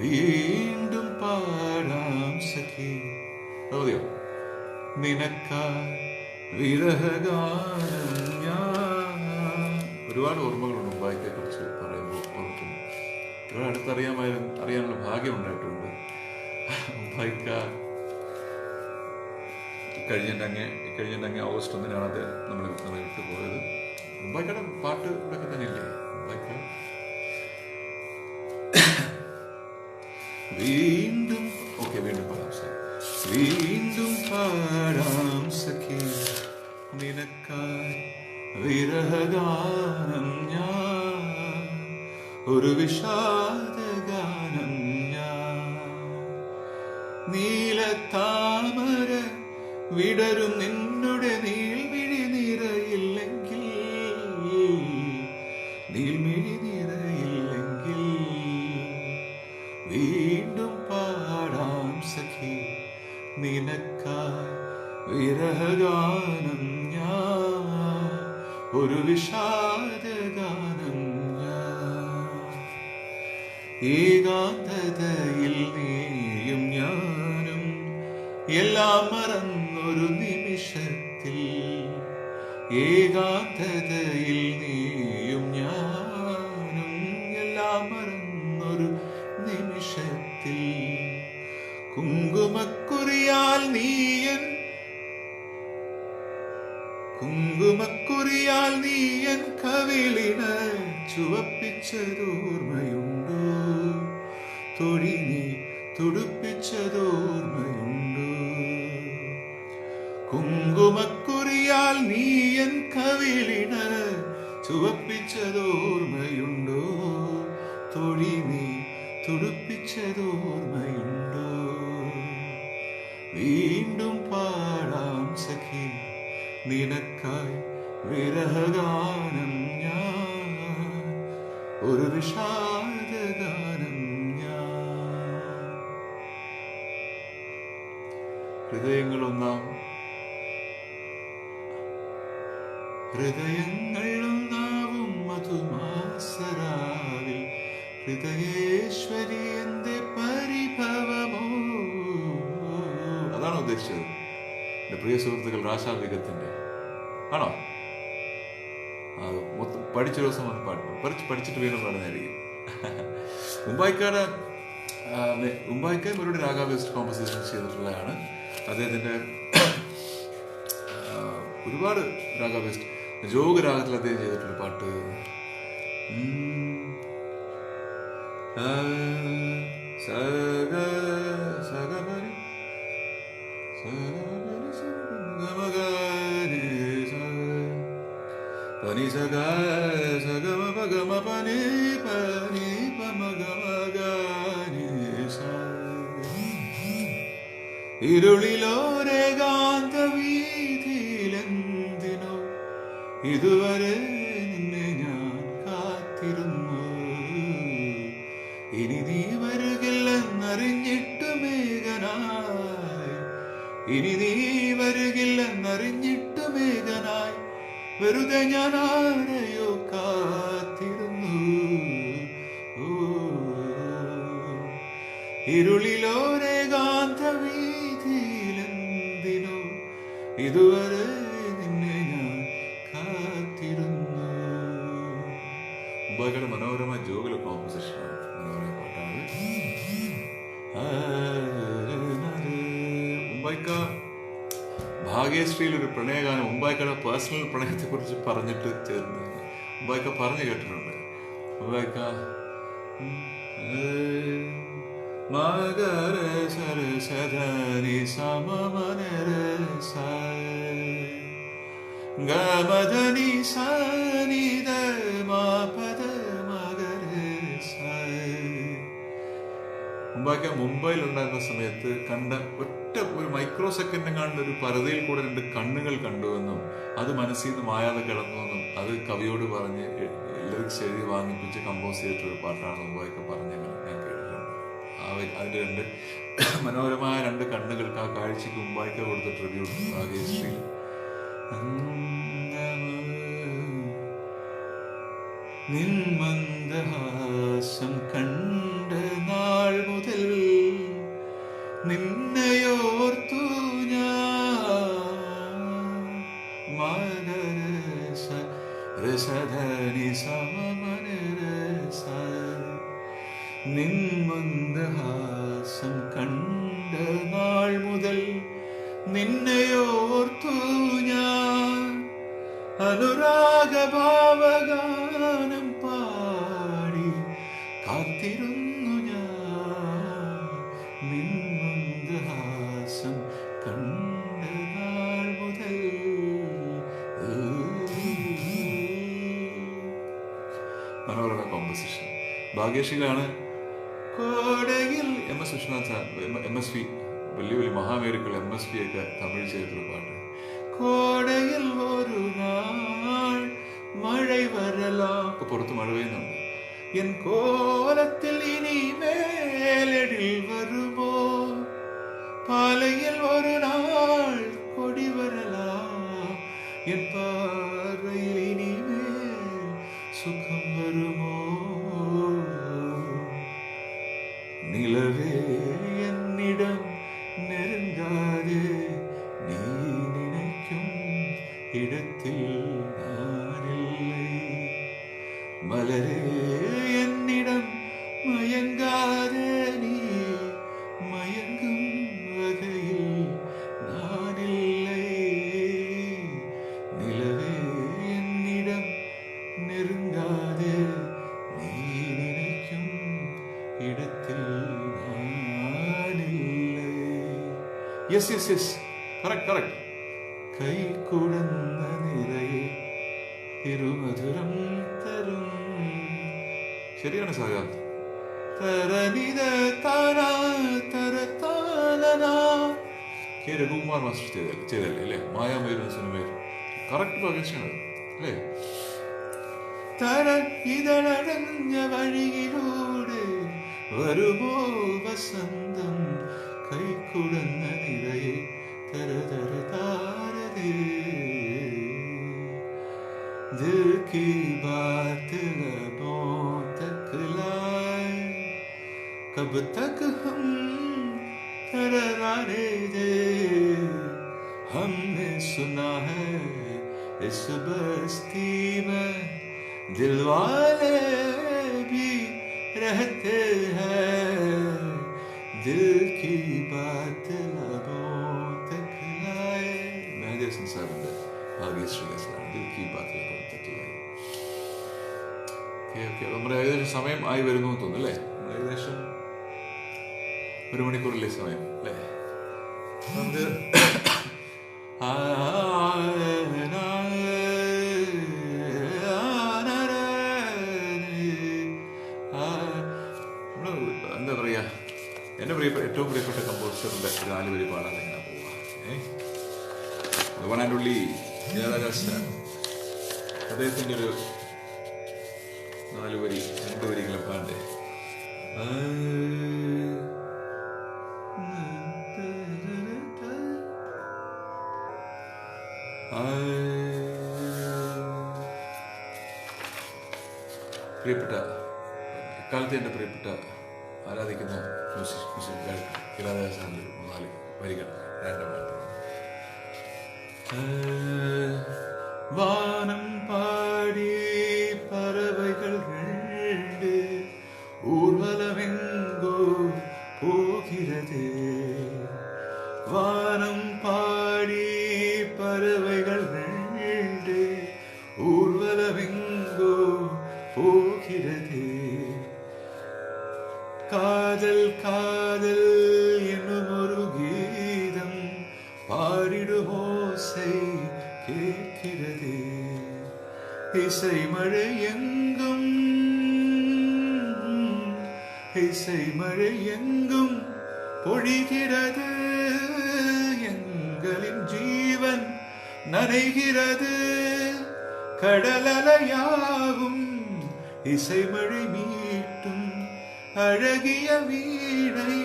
വീണ്ടും പാടാം സഖി, മതിയോ? നിനക്കായി വിരഹഗാനം ഞാൻ. ഒരുപാട് ഓർമ്മകളുണ്ട് മുംബൈയെ കുറിച്ച് പറയുമ്പോൾ ഓർക്കുന്നു. ഇവിടെ അറിയാനുള്ള ഭാഗ്യം ഉണ്ടായിട്ടുണ്ട്. മുംബൈക്ക കഴിഞ്ഞ ഓഗസ്റ്റ് 1 അത് നമ്മൾ വിട്ടു പോയത്. മുംബൈക്കയുടെ പാട്ട് ഇവിടെയൊക്കെ തന്നെയില്ലേ? മുംബൈക്ക വീണ്ടും പാടാം സാർ. വീണ്ടും പാടാം സഖി, നിനക്കായി വിരഹഗാനം ഞാൻ, ഒരു വിഷാദഗാനം ഞാൻ. നീലത്താമര വിടരും നിന്നുടെ നീൽമിഴി നിറയില്ലെങ്കിൽ, വീണ്ടും പാടാം സഖി, നിനക്കായി വിരഹഗാനം ഞാൻ, ഒരു വിഷാദഗാനം ഞാൻ. ഏകാന്തതയിൽ നീയും ഞാനും എല്ലാം മറന്നൊരു നിമിഷത്തിൽ. ഏകാന്തതയിൽ നീയും ഞാനും എല്ലാം മറന്നൊരു നിമിഷത്തിൽ. കുങ്കുമക്കുറിയാൽ നീയൻ കവിളിന് ചുവപ്പിച്ചതോർമ്മയുണ്ടോ? തൊഴി നീ തുടുപ്പിച്ചതോർമ്മയുണ്ടോ? കുങ്കുമക്കുറിയാൽ നീയൻ കവിളിന് ചുവപ്പിച്ചതോർമ്മയുണ്ടോ? തൊഴി നീ തുടുപ്പിച്ചതോർമ്മയുണ്ടോ? വീണ്ടും പാടാം സഖി, നിനക്കായി വിരഹഗാനം ഞാൻ, ഒരു വിഷാദഗാനം ഞാൻ. ഹൃദയങ്ങൾ ഒന്നാവും മധുമാസരാവിൽ, ഹൃദയേശ്വരി എന്റെ പരിഭവമോ. അതാണോ ഉദ്ദേശിച്ചത്? എൻ്റെ പ്രിയ സുഹൃത്തുക്കൾ രാശാവികത്തിന്റെ ആണോ? അത് മൊത്തം പഠിച്ചൊരു ദിവസം വന്ന് പാടും, പഠിച്ചിട്ട് വീണ്ടും പാടുന്നതായിരിക്കും. മുംബൈക്ക ഇവരുടെ രാഗ വെസ്റ്റ് കോമ്പോസിഷൻ ചെയ്തിട്ടുള്ളതാണ്. അദ്ദേഹത്തിൻ്റെ ഒരുപാട് രാഗ വെസ്റ്റ് ജോഗ് രാഗത്തിൽ അദ്ദേഹം ചെയ്തിട്ടുള്ള പാട്ട്. പനി സഗ സഗമ പഗമ പനി പനി പമഗമഗനി സ. ഇരുളിലോരേകാന്ത വീതിയിലെന്തിനോ ഇതുവരെ നിന്നെ ഞാൻ ഇനി നീ വരുകില്ലെന്നറിഞ്ഞിട്ടു മേഘനായി, ഇനി നീ വരുകില്ലെന്നറിഞ്ഞിട്ടു മേഘനായി, വെറുതെ ഞാൻ ആരെയോ കാത്തിരുന്നു. ഇരുളിലോരേകാന്ത വീതിയിലെന്തിനോ ഇതുവരെ നിന്നെ ഞാൻ കാത്തിരുന്നു. മുമ്പായിക്കടെ മനോഹരമായ ജോഗിലെ കോമ്പോസിഷനാണ്, മനോഹരമായ പാട്ടാണ്. മുമ്പായിക്ക ഭാഗ്യശ്രീയിൽ ഒരു പ്രണയഗാനം മുമ്പായിക്കടെ പേഴ്സണൽ പ്രണയത്തെ കുറിച്ച് പറഞ്ഞിട്ട് ചേർന്ന് മുമ്പായിക്ക പറഞ്ഞു കേട്ടിട്ടുണ്ട്. മുമ്പായിക്ക മകര സരസധനി സമമനരസ ഗമധനി സനിധ മാപദ മകരസ. മുംബൈയിൽ ഉണ്ടായിരുന്ന സമയത്ത് കണ്ട ഒറ്റ ഒരു മൈക്രോ സെക്കൻഡ് കാണുന്ന ഒരു പരതയിൽ കൂടെ 2 കണ്ണുകൾ കണ്ടുവെന്നും അത് മനസ്സിൽ നിന്ന് മായാതെ കിടന്നുവെന്നും അത് കവിയോട് പറഞ്ഞ് ലിറിക്സ് എഴുതി വാങ്ങിപ്പിച്ച് കമ്പോസ് ചെയ്തിട്ടൊരു പാട്ടാണ് മുമ്പായിക്ക് പറഞ്ഞത് ഞാൻ കേട്ടിട്ടുണ്ട്. അതിൻ്റെ 2 മനോഹരമായ 2 കണ്ണുകൾക്ക് ആ കാഴ്ചക്ക് മുമ്പായിക്ക് കൊടുത്ത ട്രിബ്യൂട്ട് ഭാഗ്യശ്രീ. നിൻ മന്ദഹാസം കണ്ട നാൾ മുതൽ നിന്നെയോർത്തു ഞാൻ, മകരസ രസധനി സമമനരസ. നിൻ മന്ദഹാസം കണ്ട നാൾ മുതൽ നിന്നെയോർത്തു ഞാൻ, അനുരാഗഭാവഗാനം പാടി കാത്തിരുന്നു ഞാൻ. നിൻ മന്ദഹാസം കണ്ട നാൾ മുതൽ. മനോഹരമായ കോമ്പോസിഷൻ. ഭാഗ്യശ്രീയിലാണ് കോടയിൽ MS വിശ്വനാഥ്, MSV വലിയ വലിയ മഹാമേരുക്കൾ MSV ഒക്കെ തമിഴ് ചെയ്തൊരു പാട്ട്. കോടയിൽ ഒരു നാൾ മഴ വരലാം, പുറത്ത് മഴ പെയ്യുന്നുണ്ട്. എൻ കോലത്തിൽ ഇനി മേലടിൽ വരുമോ, പാലയിൽ ഒരു നാൾ കൊടി വരലാം, എൻ പാറയിൽ ഇനി മേൽ സുഖം വരുമോ. നിലവേ എന്നിടം നെരുങ്ങാതെ നീ നിனைக்கும் ഇടത്തിൽ ഞാനില്ലേ, മലരേ എന്നിടം മയങ്ങാതെ നീ മയങ്ങും വകയിൽ ഞാനില്ലേ. നിലവേ എന്നിടം നെരുങ്ങാതെ നീ നിனைக்கும் ഇടത്തിൽ ഞാനില്ലേ. Yes yes yes, correct. കൈ കുടന്ന നിറയെ ഇരുമധുരം തരും. ശരിയാണ് സാഗാത്. തരനിത താനാ തരതാനനാ. കെ രഘുകുമാർ മാസ്റ്റർ ചെയ്തല്ലേ അല്ലേ, മായാമയൂരം സിനിമയിൽ. കറക്റ്റ് പകർച്ചയാണ് അല്ലേ. തര ഇതളടഞ്ഞ വഴിയിലൂടെ വരുമോ വസന്തം, കൈക്കുടന്ന നിറയെ തരതര താരതേ. दिल की बात लबों तक लाए, कब तक हम तररारे दे. हमने सुना है इस बस्ती में दिल वाले भी रहते हैं. दिल की बात लबों तक लाए. मेहदी संसार ഭാഗ്യശ്രീ ദിൽ കി ബാത് ലബോं തക് ലായേ. നമ്മുടെ ഏകദേശം സമയം ആയി വരുന്നു തോന്നുന്നു അല്ലേ. ഏകദേശം 1 മണിക്കൂറിലെ സമയം അല്ലേ. നമുക്ക് എന്താ പറയാ, എൻ്റെ ഏറ്റവും പ്രിയപ്പെട്ട കമ്പോസറിന്റെ 4 വരി പാടാൻ എങ്ങനെ പോവാ. വണാണ്ടുള്ളി ജയരാജാണ് അദ്ദേഹത്തിൻ്റെ ഒരു 4 വരി 2 വരികളും പാണ്ടേ. പ്രിയപ്പെട്ട എക്കാലത്തെ എൻ്റെ പ്രിയപ്പെട്ട ആരാധിക്കുന്ന മ്യൂസിക് ഇളയരാജാവിൻ്റെ 4 വരികൾ രണ്ടാമത്തെ. വാനം പാടി പറവകൾ 2 ஊர்வலமெங்கோ போகிறது. வானம் பாடி பறவைகள் 2 ஊர்வலமெங்கோ போகிறது. காதல் காதல் என்னும் ஒரு கீதம் பாடிடும் ஓசை கேட்கிறது. இசை மழை எங்கும் இசை மழை எங்கும் பொழிகிறது. எங்களின் ஜீவன் நனைகிறது. கடலலையாகும் இசை மழை மீட்டும் அழகிய வீணை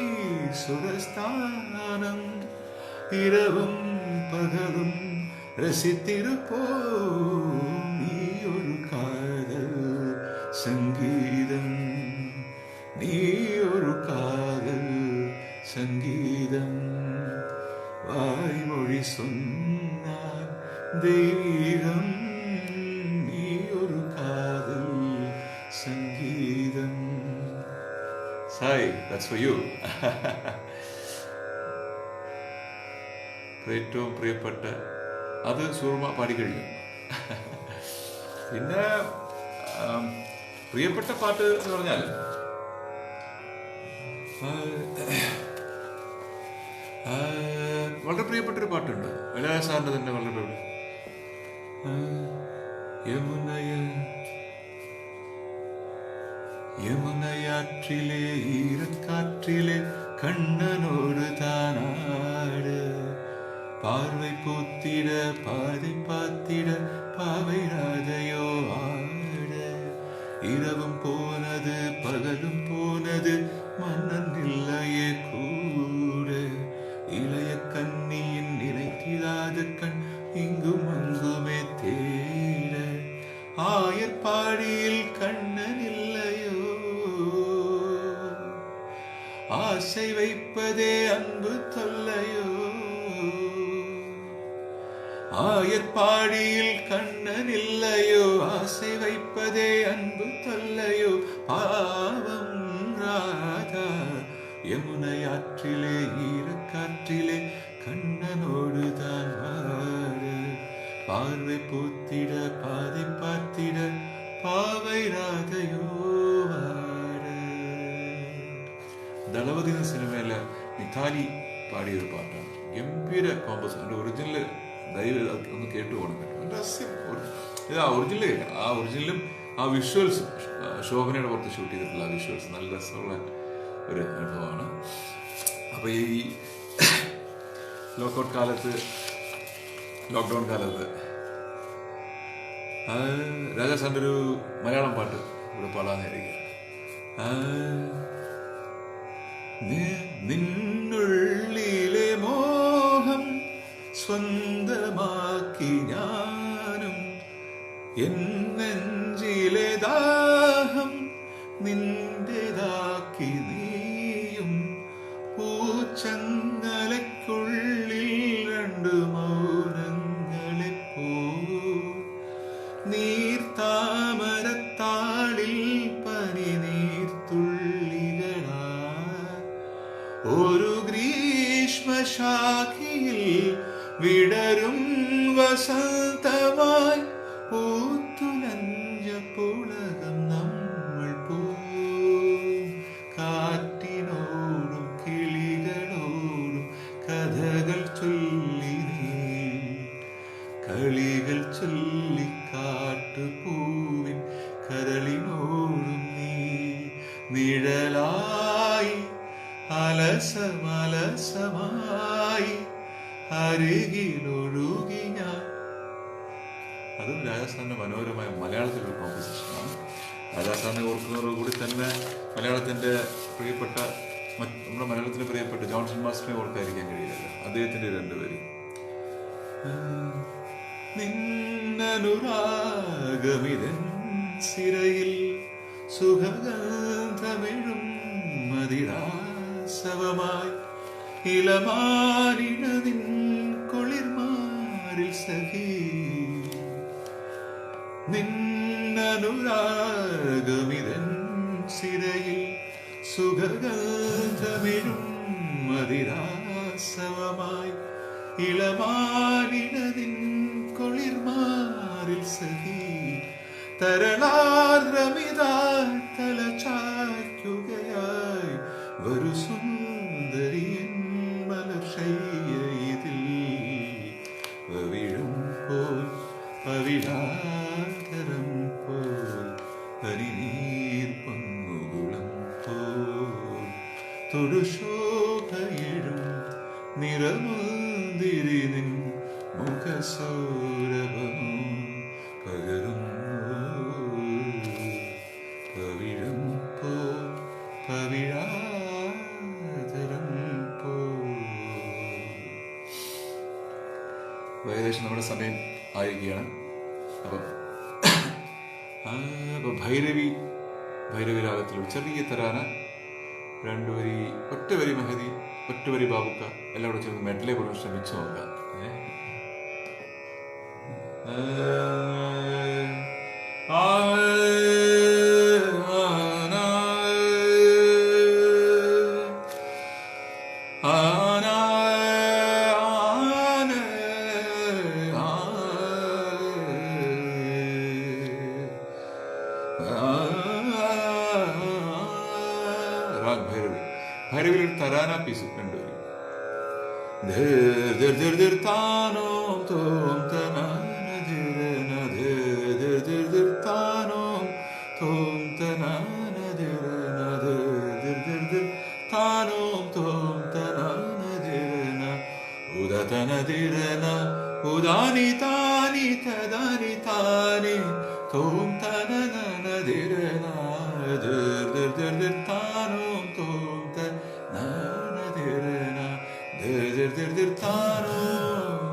சுரஸ்தானம். இரவும் பகலும் ரசித்திருப்போம். நீ ஒரு காதல் சங்கீதம். நீ ஒரு காதல் சங்கீதம். வாய்மொழி சொன்னார் தெய்வீகம். நீ ஒரு காதல் சங்கீதம். Sai, that's for you. ഏറ്റവും പ്രിയപ്പെട്ട അത് സൂർമ പാടിക്കഴിഞ്ഞു. പിന്നെ പ്രിയപ്പെട്ട പാട്ട് എന്ന് പറഞ്ഞാൽ വളരെ പ്രിയപ്പെട്ടൊരു പാട്ടുണ്ട്. ഇളയ സാറിന്റെ തന്നെ വളരെ പ്രിയപ്പെട്ട യമുനയാற்றிலே ஈரக்காற்றிலே கண்ணனோடு தானாடு. பார்வை பூத்திட பாதை பார்த்திட பாவை ராதையோ ஆட. இரவும் போனது பகலும் போனது மன்னன் இல்லையே கூட. இளைய கண்ணியின் நினைத்திடாத கண் இங்கும் அங்குமே தேட. ஆயர்பாடியில் கண்ணன் இல்லையோ. ஆசை வைப்பதே அன்பு தொல்லையோ. ஆயர்பாடியில் கண்ணன் இல்லையோ. ஆசை வைப்பதே அன்பு தொல்லையோ. பாவம் ராதா யமுனையாற்றிலே ஈரக்காற்றிலே கண்ணனோடு தான் வாடு. பார்வை பூத்திட பாதை பார்த்திட பாவை ராதையோ വാട്. ദളപതി എന്ന സിനിമയിലെ മിഥാലി പാടിയൊരു പാട്ടാണ്. ഗംഭീര കോമ്പസ്. അതിൻ്റെ ഒറിജിനൽ ദയവ് ഒന്ന് കേട്ടു പോകണം കേട്ടോ. ഇത് ആ ഒറിജിനൽ കേൾക്കണം. ആ ഒറിജിനലും ആ വിഷ്വൽസ് ശോഭനയുടെ പുറത്ത് ഷൂട്ട് ചെയ്തിട്ടുള്ള ആ വിഷ്വൽസ് നല്ല രസമുള്ള ഒരു അനുഭവമാണ്. അപ്പോൾ ഈ ലോക്ക്ഡൗൺ കാലത്ത് രാജാസാറിൻ്റെ ഒരു മലയാളം പാട്ട് ഇവിടെ പാടാനായിരിക്കും. നിന്നുള്ളിലെ മോഹം സ്വന്തമാക്കി ഞാനും. എൻ നെഞ്ചിലെ ദാഹം നിന്റേതാക്കി നീയും. പൂച്ചങ്ങലയ്ക്കുള്ളിൽ 2 മൗനങ്ങളെ പോ. നീർത്താമരത്താളിൽ പനി നീർത്തുള്ളികളാ. ഒരു ഗ്രീഷ്മശാഖിയിൽ വിടരും വസന്തമായി പൂത്തുലഞ്ഞ പുളകം നമ്മൾ പോ. കാറ്റിനോടും കിളികളോടും കഥകൾ ചൊല്ലി നീ. കളികൾ ചൊല്ലി കാട്ടുപൂവിൻ കരളിനോടും നീ. നിഴലായി അലസമലസമായി അരികിലൊഴുകി ഞാൻ. അതും രാജാസാറിന്റെ മനോഹരമായ മലയാളത്തിലൊരു കോമ്പോസിഷനാണ്. രാജാസാറിനെ ഓർക്കുന്നതോടുകൂടി തന്നെ മലയാളത്തിൻ്റെ പ്രിയപ്പെട്ട നമ്മുടെ മലയാളത്തിൻ്റെ പ്രിയപ്പെട്ട ജോൺസൺ മാസ്റ്ററിനെ ഓർക്കാതിരിക്കാൻ കഴിയില്ല. അദ്ദേഹത്തിൻ്റെ രണ്ടുപേര് നിന്നനുരാഗമിതൻ സിരയിൽ സുഖഗന്ധമെഴും മതിരാസവമായി ഇളമാനിനതിൻ കുളിർമാരിൽ സഖി നിന്നനുരാഗമിതൻ സിരയിൽ സുഖഗന്ധമെഴും മതിരാസവമായി ഇളമാനിനതിൻ കുളിർമാരിൽ സഖി തരളാർദ്രമിതാ തലചായ്ക്കുകയായി ഒരു സുന്ദരിയൻ മലർശയ്യയിൽ വീഴും പോൽ പവിഴാതരം പോൽ പനിനീർ പങ്ങുകുളം പോൽ തൊടുശോഭയിടും നിറമുന്തിരി നിൻ മുഖസൗരഭം പകരും പവിഴം പോൽ പവിഴാതരം പോൽ. ഏകദേശം നമ്മുടെ സമയം ആയിരിക്കുകയാണ്. അപ്പം ഭൈരവി രാഗത്തിൽ ഒരു ചെറിയ തരാന, രണ്ടുവരി ഒറ്റവരി മെഹദി, ഒറ്റവരി ബാബുക്ക എല്ലാം കൂടെ ചേർന്ന് മെഡലെ പോലെ ശ്രമിച്ചു നോക്കാം. ഭൈരവിൽ ഒരു തരാന പീസ് രണ്ടുപേരും ഉദാനി താനി തദാനി താനി തോം തനനദിരന താനോം തോം തനനദിരന താനോം.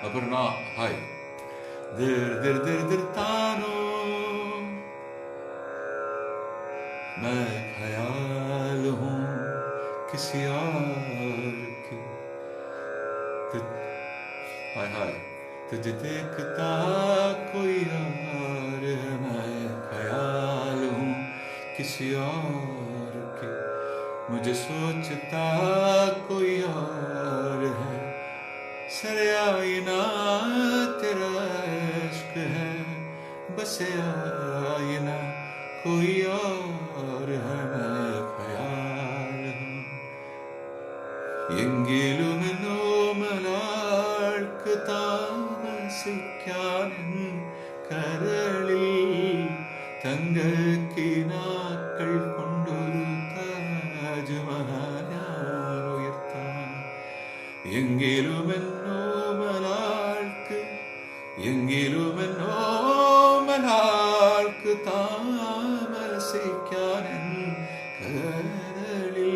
അപർണ ഹായ്. तानों मैं ख्याल हूँ किसी और की, हाय हाय तुझे देखता कोई और है, मैं ख्याल हूँ किसी और की, मुझे सोचता कोई और है, सरे आईना तेरा इश्क है, बस आईना कोई और है, मैं ख्याल हूँ. എങ്കിലും നോമലാൾക്ക് താമസിക്കാനും കരളിൽ തങ്കക്കിനാക്കൾ കൊണ്ടൊരു താജ്മഹൽ ഉയർത്താൻ. എങ്കിലും നോമലാൾക്ക് താമസിക്കാനും കരളിൽ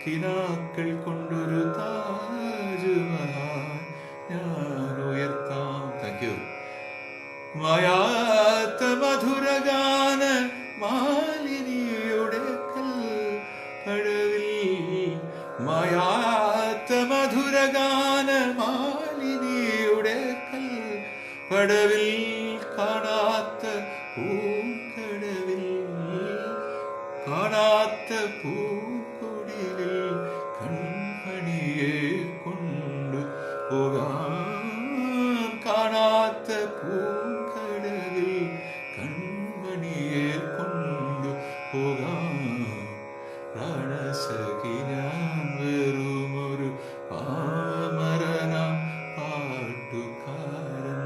കിനാക്കൾ കൊണ്ടൊരു താജ്മഹൽ ഞാൻ ഉയർത്താം. Thank you. മായാത്ത മധുരഗാന മാലിനിയുടെ കൽപ്പടവിൽ, മായാത്ത മധുരഗാന മാലിനിയുടെ കൽപ്പടവിൽ, കാണാത്ത പൂക്കടവിൽ, കാണാത്ത പൂക്കൊടിയിൽ കൺമണിയെ കൊണ്ടു പോകാം, കാണാത്ത പൂക്കടവിൽ കൺമണിയെ കൊണ്ടു പോകാം. പ്രാണസഖി ഞാൻ വെറുമൊരു പാമരനാം പാട്ടുകാരൻ,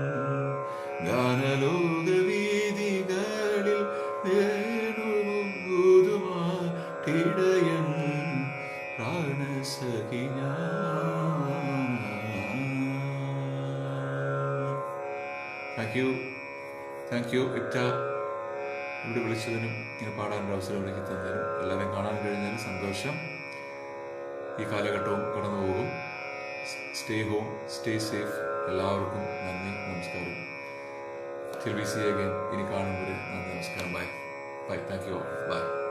ഗാനലോക വീതികളിൽ വേണുമാട്ടിടയൻ, പ്രാണസഖി ഞാൻ. താങ്ക് യു ഇക്ട. ഇവിടെ വിളിച്ചതിനും ഇങ്ങനെ പാടാനൊരു അവസരം ഒരുക്കി തന്നതിനും എല്ലാവരെയും കാണാൻ കഴിഞ്ഞാലും സന്തോഷം. ഈ കാലഘട്ടവും കടന്നു പോകും. Stay home, stay safe. എല്ലാവർക്കും നന്ദി, നമസ്കാരം. Till we see you again. ഇനി കാണും വരെ നന്ദി, നമസ്കാരം. Bye bye. Thank you all. By.